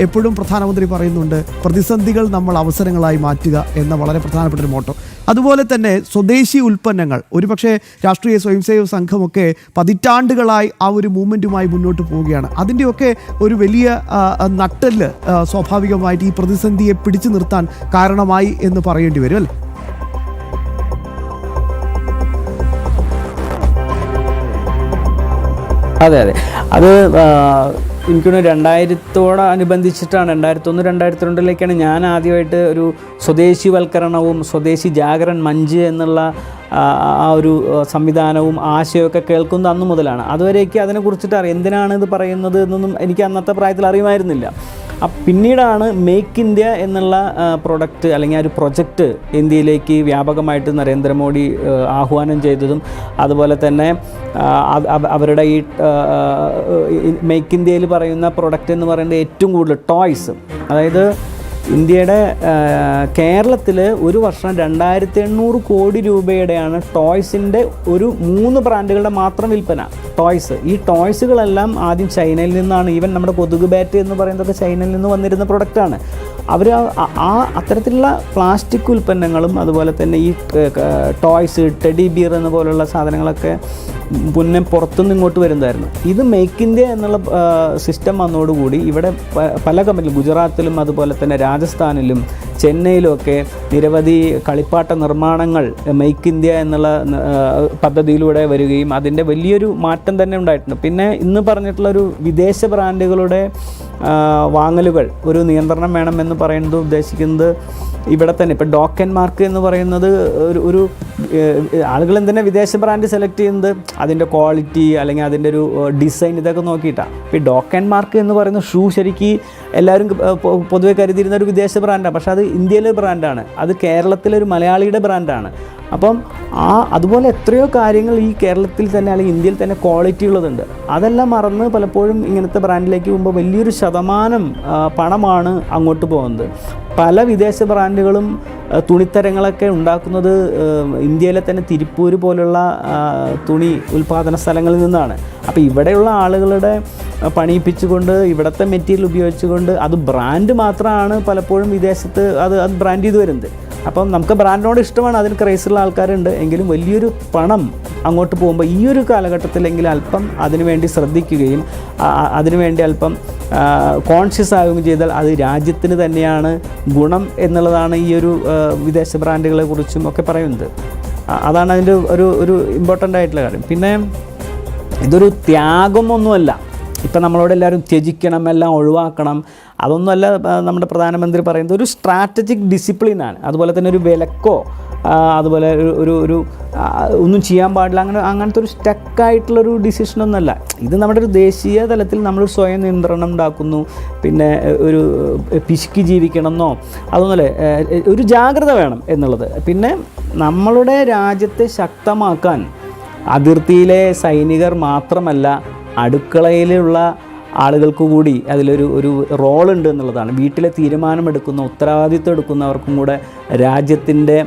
എപ്പോഴും പ്രധാനമന്ത്രി പറയുന്നുണ്ട്, പ്രതിസന്ധികൾ നമ്മൾ അവസരങ്ങളായി മാറ്റുക എന്ന വളരെ പ്രധാനപ്പെട്ട ഒരു മോട്ടോ. അതുപോലെ തന്നെ സ്വദേശി ഉൽപ്പന്നങ്ങൾ, ഒരുപക്ഷെ രാഷ്ട്രീയ സ്വയംസേവക സംഘമൊക്കെ പതിറ്റാണ്ടുകളായി ആ ഒരു മൂവ്മെൻറ്റുമായി മുന്നോട്ട് പോവുകയാണ്. അതിൻ്റെയൊക്കെ ഒരു വലിയ നട്ടെല്ല് സ്വാഭാവികമായിട്ട് ഈ പ്രതിസന്ധിയെ പിടിച്ചു നിർത്താൻ കാരണമായി എന്ന് പറയേണ്ടി വരും അല്ലേ? അതെ, അത് എനിക്കൊന്ന് 2000-ഓടനുബന്ധിച്ചിട്ടാണ്, 2001-2002 ഞാൻ ആദ്യമായിട്ട് ഒരു സ്വദേശിവൽക്കരണവും സ്വദേശി ജാഗരൺ മഞ്ച് എന്നുള്ള ആ ഒരു സംവിധാനവും ആശയമൊക്കെ കേൾക്കുന്നത് അന്നു മുതലാണ്. അതുവരേക്ക് അതിനെക്കുറിച്ചിട്ട് എന്തിനാണ് ഇത് പറയുന്നത് എന്നൊന്നും എനിക്ക് അന്നത്തെ പ്രായത്തിൽ അറിയുമായിരുന്നില്ല. പിന്നീടാണ് മേക്ക് ഇന്ത്യ എന്നുള്ള പ്രൊഡക്റ്റ് അല്ലെങ്കിൽ ആ ഒരു പ്രൊജക്റ്റ് ഇന്ത്യയിലേക്ക് വ്യാപകമായിട്ട് നരേന്ദ്രമോദി ആഹ്വാനം ചെയ്തതും, അതുപോലെ തന്നെ അവരുടെ ഈ മേക്ക് ഇന്ത്യയിൽ പറയുന്ന പ്രൊഡക്റ്റ് എന്ന് പറയുന്നത് ഏറ്റവും കൂടുതൽ ടോയ്സ്, അതായത് ഇന്ത്യയുടെ കേരളത്തിൽ ഒരു വർഷം 2800 കോടി രൂപയുടെയാണ് ടോയ്സിൻ്റെ ഒരു 3 ബ്രാൻഡുകളുടെ മാത്രം വിൽപ്പന. ടോയ്സ്, ഈ ടോയ്സുകളെല്ലാം ആദ്യം ചൈനയിൽ നിന്നാണ്. ഈവൻ നമ്മുടെ കൊതുക് ബാറ്റ് എന്ന് പറയുന്നതൊക്കെ ചൈനയിൽ നിന്ന് വന്നിരുന്ന പ്രൊഡക്റ്റാണ്. അവർ അത്തരത്തിലുള്ള പ്ലാസ്റ്റിക് ഉൽപ്പന്നങ്ങളും അതുപോലെ തന്നെ ഈ ടോയ്സ്, ടെഡി ബിയർ എന്ന പോലുള്ള സാധനങ്ങളൊക്കെ മുന്നേ പുറത്തുനിന്ന് ഇങ്ങോട്ട് വരുന്നതായിരുന്നു. ഇത് മേക്ക് ഇന്ത്യ എന്നുള്ള സിസ്റ്റം വന്നതോടുകൂടി ഇവിടെ പല കമ്പനികളും, ഗുജറാത്തിലും അതുപോലെ തന്നെ രാജസ്ഥാനിലും ചെന്നൈയിലുമൊക്കെ നിരവധി കളിപ്പാട്ട നിർമ്മാണങ്ങൾ മേക്ക് ഇന്ത്യ എന്നുള്ള പദ്ധതിയിലൂടെ വരികയും അതിൻ്റെ വലിയൊരു മാറ്റം തന്നെ ഉണ്ടായിട്ടുണ്ട്. പിന്നെ ഇന്ന് പറഞ്ഞിട്ടുള്ളൊരു വിദേശ ബ്രാൻഡുകളുടെ വാങ്ങലുകൾ ഒരു നിയന്ത്രണം വേണമെന്ന് പറയുന്നത് ഉദ്ദേശിക്കുന്നത് ഇവിടെ തന്നെ ഇപ്പോൾ ഡോക്കൻ മാർക്ക് എന്ന് പറയുന്നത് ഒരു ആളുകൾ എന്തിനാ വിദേശ ബ്രാൻഡ് സെലക്ട് ചെയ്യുന്നത്, അതിൻ്റെ ക്വാളിറ്റി അല്ലെങ്കിൽ അതിൻ്റെ ഒരു ഡിസൈൻ ഇതൊക്കെ നോക്കിയിട്ടാണ്. ഇപ്പോൾ ഈ ഡോക്കൻ മാർക്ക് എന്ന് പറയുന്ന ഷൂ ശരിക്കും എല്ലാവരും പൊതുവെ കരുതിയിരുന്ന ഒരു വിദേശ ബ്രാൻഡാണ്, പക്ഷേ അത് ഇന്ത്യയിലെ ബ്രാൻഡാണ്, അത് കേരളത്തിലെ ഒരു മലയാളിയുടെ ബ്രാൻഡാണ്. അപ്പം അതുപോലെ എത്രയോ കാര്യങ്ങൾ ഈ കേരളത്തിൽ തന്നെ അല്ലെങ്കിൽ ഇന്ത്യയിൽ തന്നെ ക്വാളിറ്റി ഉള്ളതുണ്ട്. അതെല്ലാം മറന്ന് പലപ്പോഴും ഇങ്ങനത്തെ ബ്രാൻഡിലേക്ക് പോകുമ്പോൾ വലിയൊരു ശതമാനം പണമാണ് അങ്ങോട്ട് പോകുന്നത്. പല വിദേശ ബ്രാൻഡുകളും തുണിത്തരങ്ങളൊക്കെ ഉണ്ടാക്കുന്നത് ഇന്ത്യയിലെ തന്നെ തിരുപ്പൂർ പോലുള്ള തുണി ഉൽപ്പാദന സ്ഥലങ്ങളിൽ നിന്നാണ്. അപ്പോൾ ഇവിടെയുള്ള ആളുകളുടെ പണിയിപ്പിച്ചുകൊണ്ട് ഇവിടുത്തെ മെറ്റീരിയൽ ഉപയോഗിച്ചുകൊണ്ട് അത് ബ്രാൻഡ് മാത്രമാണ് പലപ്പോഴും വിദേശത്ത് അത് ബ്രാൻഡ് ചെയ്ത് വരുന്നത്. അപ്പം നമുക്ക് ബ്രാൻഡിനോട് ഇഷ്ടമാണ്, അതിന് ക്രൈസുള്ള ആൾക്കാരുണ്ട്, എങ്കിലും വലിയൊരു പണം അങ്ങോട്ട് പോകുമ്പോൾ ഈ ഒരു കാലഘട്ടത്തിലെങ്കിൽ അല്പം അതിനുവേണ്ടി ശ്രദ്ധിക്കുകയും അതിനുവേണ്ടി അല്പം കോൺഷ്യസ് ആവുകയും ചെയ്താൽ അത് രാജ്യത്തിന് തന്നെയാണ് ഗുണം എന്നുള്ളതാണ് ഈ ഒരു വിദേശ ബ്രാൻഡുകളെ കുറിച്ചും ഒക്കെ പറയുന്നത്. അതാണ് അതിൻ്റെ ഒരു ഇമ്പോർട്ടൻ്റ് ആയിട്ടുള്ള കാര്യം. പിന്നെ ഇതൊരു ത്യാഗമൊന്നുമല്ല. ഇപ്പം നമ്മളോട് എല്ലാവരും ത്യജിക്കണം, എല്ലാം ഒഴിവാക്കണം, അതൊന്നുമല്ല നമ്മുടെ പ്രധാനമന്ത്രി പറയുന്നത്. ഒരു സ്ട്രാറ്റജിക് ഡിസിപ്ലിനാണ്. അതുപോലെ തന്നെ ഒരു വിലക്കോ അതുപോലെ ഒരു ഒന്നും ചെയ്യാൻ പാടില്ല അങ്ങനത്തെ ഒരു സ്റ്റക്കായിട്ടുള്ളൊരു ഡിസിഷനൊന്നുമല്ല. ഇത് നമ്മുടെ ഒരു ദേശീയ തലത്തിൽ നമ്മൾ സ്വയം നിയന്ത്രണം ഉണ്ടാക്കുന്നു. പിന്നെ ഒരു പിശുക്കി ജീവിക്കണമെന്നോ അതൊന്നുമല്ല, ഒരു ജാഗ്രത വേണം എന്നുള്ളത്. പിന്നെ നമ്മളുടെ രാജ്യത്തെ ശക്തമാക്കാൻ അതിർത്തിയിലെ സൈനികർ മാത്രമല്ല, അടുക്കളയിലുള്ള ആളുകൾക്ക് കൂടി അതിലൊരു റോളുണ്ട് എന്നുള്ളതാണ്. വീട്ടിലെ തീരുമാനമെടുക്കുന്ന ഉത്തരവാദിത്വം എടുക്കുന്നവർക്കും കൂടെ രാജ്യത്തിൻ്റെ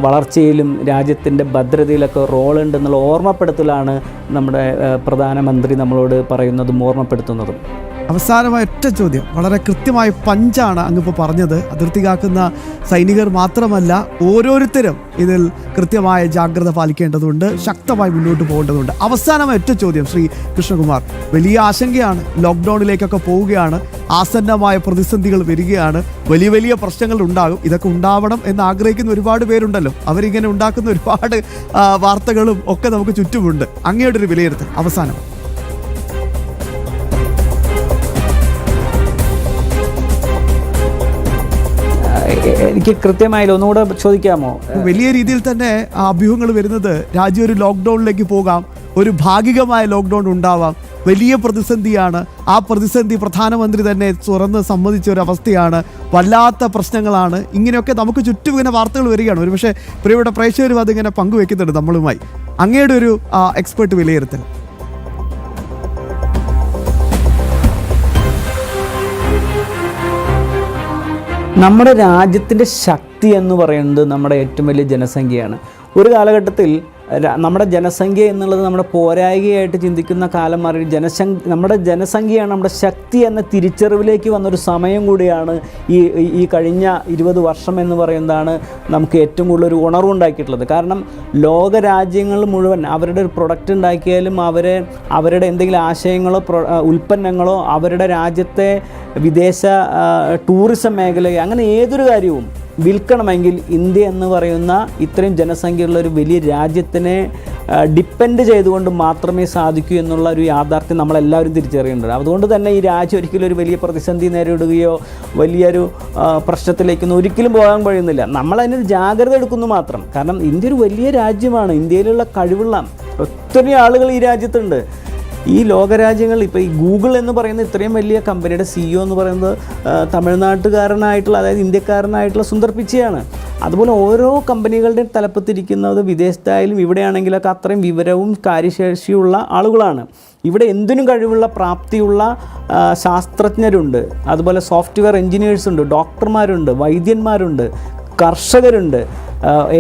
വളർച്ചയിലും രാജ്യത്തിൻ്റെ ഭദ്രതയിലൊക്കെ റോളുണ്ടെന്നുള്ള ഓർമ്മപ്പെടുത്തലാണ് നമ്മുടെ പ്രധാനമന്ത്രി നമ്മളോട് പറയുന്നതും ഓർമ്മപ്പെടുത്തുന്നതും. അവസാനമായ ഒറ്റ ചോദ്യം, വളരെ കൃത്യമായ പഞ്ചാണ് അങ്ങിപ്പോൾ പറഞ്ഞത്. അതിർത്തി കാക്കുന്ന സൈനികർ മാത്രമല്ല, ഓരോരുത്തരും ഇതിൽ കൃത്യമായ ജാഗ്രത പാലിക്കേണ്ടതുണ്ട്, ശക്തമായി മുന്നോട്ട് പോകേണ്ടതുണ്ട്. അവസാനമായ ഒറ്റ ചോദ്യം ശ്രീ കൃഷ്ണകുമാർ, വലിയ ആശങ്കയാണ്, ലോക്ക്ഡൗണിലേക്കൊക്കെ പോവുകയാണ്, ആസന്നമായ പ്രതിസന്ധികൾ വരികയാണ്, വലിയ വലിയ പ്രശ്നങ്ങൾ ഉണ്ടാകും. ഇതൊക്കെ ഉണ്ടാവണം എന്ന് ആഗ്രഹിക്കുന്ന ഒരുപാട് പേരുണ്ടല്ലോ, അവരിങ്ങനെ ഉണ്ടാക്കുന്ന ഒരുപാട് വാർത്തകളും ഒക്കെ നമുക്ക് ചുറ്റുമുണ്ട്. അങ്ങയുടെ ഒരു വിലയിരുത്തൽ അവസാനം. എനിക്ക് കൃത്യമായില്ല, ഒന്നുകൂടെ ചോദിക്കാമോ? വലിയ രീതിയിൽ തന്നെ അഭ്യൂഹങ്ങൾ വരുന്നത് രാജ്യം ഒരു ലോക്ക്ഡൌണിലേക്ക് പോകാം, ഒരു ഭാഗികമായ ലോക്ക്ഡൌൺ ഉണ്ടാവാം, വലിയ പ്രതിസന്ധിയാണ്. ആ പ്രതിസന്ധി പ്രധാനമന്ത്രി തന്നെ തുറന്ന് സമ്മതിച്ച ഒരു അവസ്ഥയാണ്, വല്ലാത്ത പ്രശ്നങ്ങളാണ്. ഇങ്ങനെയൊക്കെ നമുക്ക് ചുറ്റും ഇങ്ങനെ വാർത്തകൾ വരികയാണ്. ഒരുപക്ഷെ പ്രിയപ്പെട്ട പ്രേക്ഷകരും അതിങ്ങനെ പങ്കുവെക്കുന്നുണ്ട് നമ്മളുമായി. അങ്ങയുടെ ഒരു എക്സ്പെർട്ട് വിലയിരുത്തൽ. നമ്മുടെ രാജ്യത്തിൻ്റെ ശക്തി എന്ന് പറയുന്നത് നമ്മുടെ ഏറ്റവും വലിയ ജനസംഖ്യയാണ്. ഒരു കാലഘട്ടത്തിൽ നമ്മുടെ ജനസംഖ്യ എന്നുള്ളത് നമ്മുടെ പോരായികയായിട്ട് ചിന്തിക്കുന്ന കാലം മാറി നമ്മുടെ ജനസംഖ്യയാണ് നമ്മുടെ ശക്തി എന്ന തിരിച്ചറിവിലേക്ക് വന്നൊരു സമയം കൂടിയാണ് ഈ കഴിഞ്ഞ 20 വർഷം എന്ന് പറയുന്നതാണ് നമുക്ക് ഏറ്റവും കൂടുതൽ ഒരു ഉണർവുണ്ടാക്കിയിട്ടുള്ളത്. കാരണം ലോകരാജ്യങ്ങൾ മുഴുവൻ അവരുടെ ഒരു പ്രൊഡക്റ്റ് ഉണ്ടാക്കിയാലും അവരുടെ എന്തെങ്കിലും ആശയങ്ങളോ ഉൽപ്പന്നങ്ങളോ അവരുടെ രാജ്യത്തെ വിദേശ ടൂറിസം മേഖലയെ അങ്ങനെ ഏതൊരു കാര്യവും വിൽക്കണമെങ്കിൽ ഇന്ത്യ എന്ന് പറയുന്ന ഇത്രയും ജനസംഖ്യയുള്ള ഒരു വലിയ രാജ്യത്തിനെ ഡിപ്പെൻഡ് ചെയ്തുകൊണ്ട് മാത്രമേ സാധിക്കൂ എന്നുള്ള ഒരു യാഥാർത്ഥ്യം നമ്മളെല്ലാവരും തിരിച്ചറിയേണ്ടത്. അതുകൊണ്ട് തന്നെ ഈ രാജ്യം ഒരിക്കലും ഒരു വലിയ പ്രതിസന്ധി നേരിടുകയോ വലിയൊരു പ്രശ്നത്തിലേക്കൊന്നും ഒരിക്കലും പോകാൻ കഴിയുന്നില്ല. നമ്മളതിനൊരു ജാഗ്രത എടുക്കുന്നു മാത്രം. കാരണം ഇന്ത്യ ഒരു വലിയ രാജ്യമാണ്. ഇന്ത്യയിലുള്ള കഴിവുള്ള ഒത്തിരി ആളുകൾ ഈ രാജ്യത്തുണ്ട്. ഈ ലോകരാജ്യങ്ങൾ ഇപ്പോൾ ഈ ഗൂഗിൾ എന്ന് പറയുന്ന ഇത്രയും വലിയ കമ്പനിയുടെ CEO എന്ന് പറയുന്നത് തമിഴ്നാട്ടുകാരനായിട്ടുള്ള, അതായത് ഇന്ത്യക്കാരനായിട്ടുള്ള സുന്ദർ പിച്ചയാണ്. അതുപോലെ ഓരോ കമ്പനികളുടെയും തലപ്പത്തിരിക്കുന്നത് വിദേശത്തായാലും ഇവിടെയാണെങ്കിലൊക്കെ അത്രയും വിവരവും കാര്യശേഷിയുള്ള ആളുകളാണ്. ഇവിടെ എന്തിനും കഴിവുള്ള പ്രാപ്തിയുള്ള ശാസ്ത്രജ്ഞരുണ്ട്, അതുപോലെ സോഫ്റ്റ്വെയർ എൻജിനീയേഴ്സുണ്ട്, ഡോക്ടർമാരുണ്ട്, വൈദ്യന്മാരുണ്ട്, കർഷകരുണ്ട്,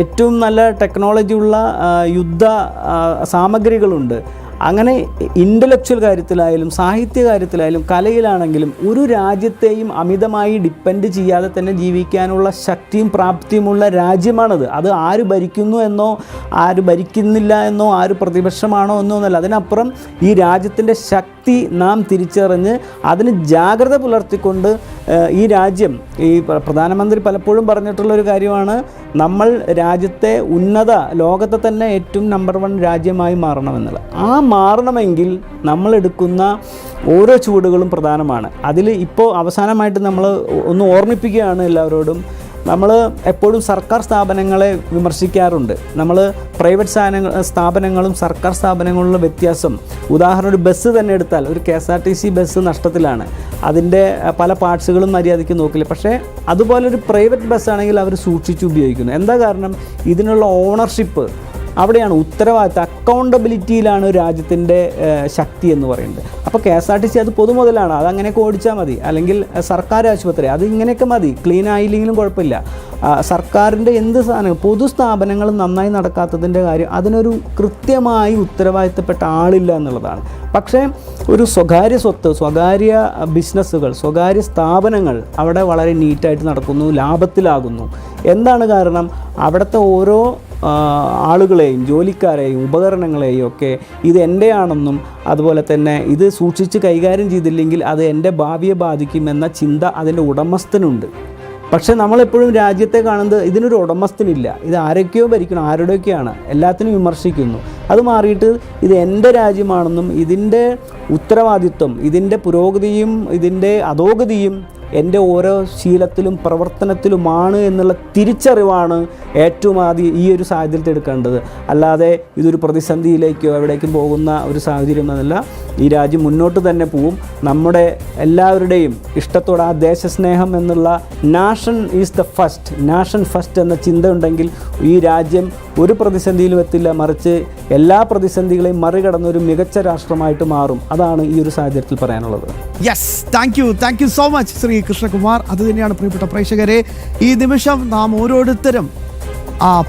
ഏറ്റവും നല്ല ടെക്നോളജിയുള്ള യുദ്ധ സാമഗ്രികളുണ്ട്. അങ്ങനെ ഇൻ്റലക്ച്വൽ കാര്യത്തിലായാലും സാഹിത്യ കാര്യത്തിലായാലും കലയിലാണെങ്കിലും ഒരു രാജ്യത്തെയും അമിതമായി ഡിപ്പെൻഡ് ചെയ്യാതെ തന്നെ ജീവിക്കാനുള്ള ശക്തിയും പ്രാപ്തിയുമുള്ള രാജ്യമാണത്. അത് ആര് ഭരിക്കുന്നു എന്നോ ആര് ഭരിക്കുന്നില്ല എന്നോ ആര് പ്രതിപക്ഷമാണോ എന്നോ എന്നല്ല. അതിനപ്പുറം ഈ രാജ്യത്തിൻ്റെ ശക്തി നാം തിരിച്ചറിഞ്ഞ് അതിന് ജാഗ്രത പുലർത്തിക്കൊണ്ട് ഈ രാജ്യം, ഈ പ്രധാനമന്ത്രി പലപ്പോഴും പറഞ്ഞിട്ടുള്ളൊരു കാര്യമാണ്, നമ്മൾ രാജ്യത്തെ ലോകത്തെ തന്നെ ഏറ്റവും നമ്പർ 1 രാജ്യമായി മാറണമെന്നുള്ളത്. ആ മാറണമെങ്കിൽ നമ്മളെടുക്കുന്ന ഓരോ ചുവടുകളും പ്രധാനമാണ്. അതിൽ ഇപ്പോൾ അവസാനമായിട്ട് നമ്മൾ ഒന്ന് ഓർമ്മിപ്പിക്കുകയാണ് എല്ലാവരോടും. നമ്മൾ എപ്പോഴും സർക്കാർ സ്ഥാപനങ്ങളെ വിമർശിക്കാറുണ്ട്. നമ്മൾ പ്രൈവറ്റ് സ്ഥാപനങ്ങളും സർക്കാർ സ്ഥാപനങ്ങളിലുള്ള വ്യത്യാസം, ഉദാഹരണം ഒരു ബസ് തന്നെ എടുത്താൽ, ഒരു KSRTC ബസ് നഷ്ടത്തിലാണ്, അതിൻ്റെ പല പാർട്സുകളും മര്യാദയ്ക്ക് നോക്കില്ല. പക്ഷേ അതുപോലൊരു പ്രൈവറ്റ് ബസ്സാണെങ്കിൽ അവർ സൂക്ഷിച്ച് ഉപയോഗിക്കുന്നു. എന്താ കാരണം? ഇതിനുള്ള ഓണർഷിപ്പ് അവിടെയാണ്, ഉത്തരവാദിത്തം, അക്കൗണ്ടബിലിറ്റിയിലാണ് രാജ്യത്തിൻ്റെ ശക്തി എന്ന് പറയുന്നത്. അപ്പോൾ KSRTC അത് പൊതുമുതലാണ്, അതങ്ങനെയൊക്കെ ഓടിച്ചാൽ മതി. അല്ലെങ്കിൽ സർക്കാർ ആശുപത്രി അത് ഇങ്ങനെയൊക്കെ മതി, ക്ലീൻ ആയില്ലെങ്കിലും കുഴപ്പമില്ല. സർക്കാരിൻ്റെ എന്ത് സാധനം, പൊതുസ്ഥാപനങ്ങൾ നന്നായി നടക്കാത്തതിൻ്റെ കാര്യം അതിനൊരു കൃത്യമായി ഉത്തരവാദിത്തപ്പെട്ട ആളില്ല എന്നുള്ളതാണ്. പക്ഷേ ഒരു സ്വകാര്യ സ്വത്ത്, സ്വകാര്യ ബിസിനസ്സുകൾ, സ്വകാര്യ സ്ഥാപനങ്ങൾ അവിടെ വളരെ നീറ്റായിട്ട് നടക്കുന്നു, ലാഭത്തിലാകുന്നു. എന്താണ് കാരണം? അവിടുത്തെ ഓരോ ആളുകളെയും ജോലിക്കാരെയും ഉപകരണങ്ങളെയും ഒക്കെ ഇത് എൻ്റെയാണെന്നും അതുപോലെ തന്നെ ഇത് സൂക്ഷിച്ച് കൈകാര്യം ചെയ്തില്ലെങ്കിൽ അത് എൻ്റെ ഭാവിയെ ബാധിക്കുമെന്ന ചിന്ത അതിൻ്റെ ഉടമസ്ഥനുണ്ട്. പക്ഷേ നമ്മളെപ്പോഴും രാജ്യത്തെ കാണുന്നത് ഇതിനൊരു ഉടമസ്ഥനില്ല, ഇത് ആരൊക്കെയോ ഭരിക്കണം, ആരുടെയൊക്കെയാണ്, എല്ലാത്തിനും വിമർശിക്കുന്നു. അത് മാറിയിട്ട് ഇത് എൻ്റെ രാജ്യമാണെന്നും ഇതിൻ്റെ ഉത്തരവാദിത്വം, ഇതിൻ്റെ പുരോഗതിയും ഇതിൻ്റെ അധോഗതിയും എൻ്റെ ഓരോ ശീലത്തിലും പ്രവർത്തനത്തിലുമാണ് എന്നുള്ള തിരിച്ചറിവാണ് ഏറ്റവും ആദ്യം ഈ ഒരു സാഹചര്യത്തിൽ എടുക്കേണ്ടത്. അല്ലാതെ ഇതൊരു പ്രതിസന്ധിയിലേക്കോ എവിടേക്കും പോകുന്ന ഒരു സാഹചര്യം എന്നല്ല. ഈ രാജ്യം മുന്നോട്ട് തന്നെ പോവും. നമ്മുടെ എല്ലാവരുടെയും ഇഷ്ടത്തോടെ ആ ദേശസ്നേഹം എന്നുള്ള നാഷൻ ഫസ്റ്റ് എന്ന ചിന്ത ഉണ്ടെങ്കിൽ ഈ രാജ്യം ഒരു പ്രതിസന്ധിയിലും എത്തില്ല, മറിച്ച് എല്ലാ പ്രതിസന്ധികളെയും മറികടന്ന ഒരു മികച്ച രാഷ്ട്രമായിട്ട് മാറും. അതാണ് ഈ ഒരു സാഹചര്യത്തിൽ പറയാനുള്ളത്. Yes, thank you so much Shri Krishnakumar. അത് തന്നെയാണ് പ്രിയപ്പെട്ട പ്രേക്ഷകരെ, ഈ നിമിഷം നാം ഓരോരുത്തരും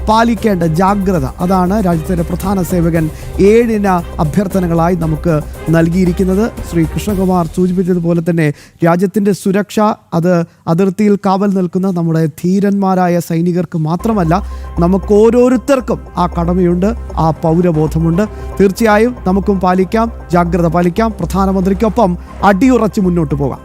പാലിക്കേണ്ട ജാഗ്രത, അതാണ് രാജ്യത്തിൻ്റെ പ്രധാന സേവകൻ 7 അഭ്യർത്ഥനകളായി നമുക്ക് നൽകിയിരിക്കുന്നത്. ശ്രീ കൃഷ്ണകുമാർ സൂചിപ്പിച്ചതുപോലെ തന്നെ രാജ്യത്തിൻ്റെ സുരക്ഷ അത് അതിർത്തിയിൽ കാവൽ നിൽക്കുന്ന നമ്മുടെ ധീരന്മാരായ സൈനികർക്ക് മാത്രമല്ല, നമുക്ക് ഓരോരുത്തർക്കും ആ കടമയുണ്ട്, ആ പൗരബോധമുണ്ട്. തീർച്ചയായും നമുക്കും പാലിക്കാം, ജാഗ്രത പാലിക്കാം, പ്രധാനമന്ത്രിക്കൊപ്പം അടിയുറച്ച് മുന്നോട്ട് പോകാം.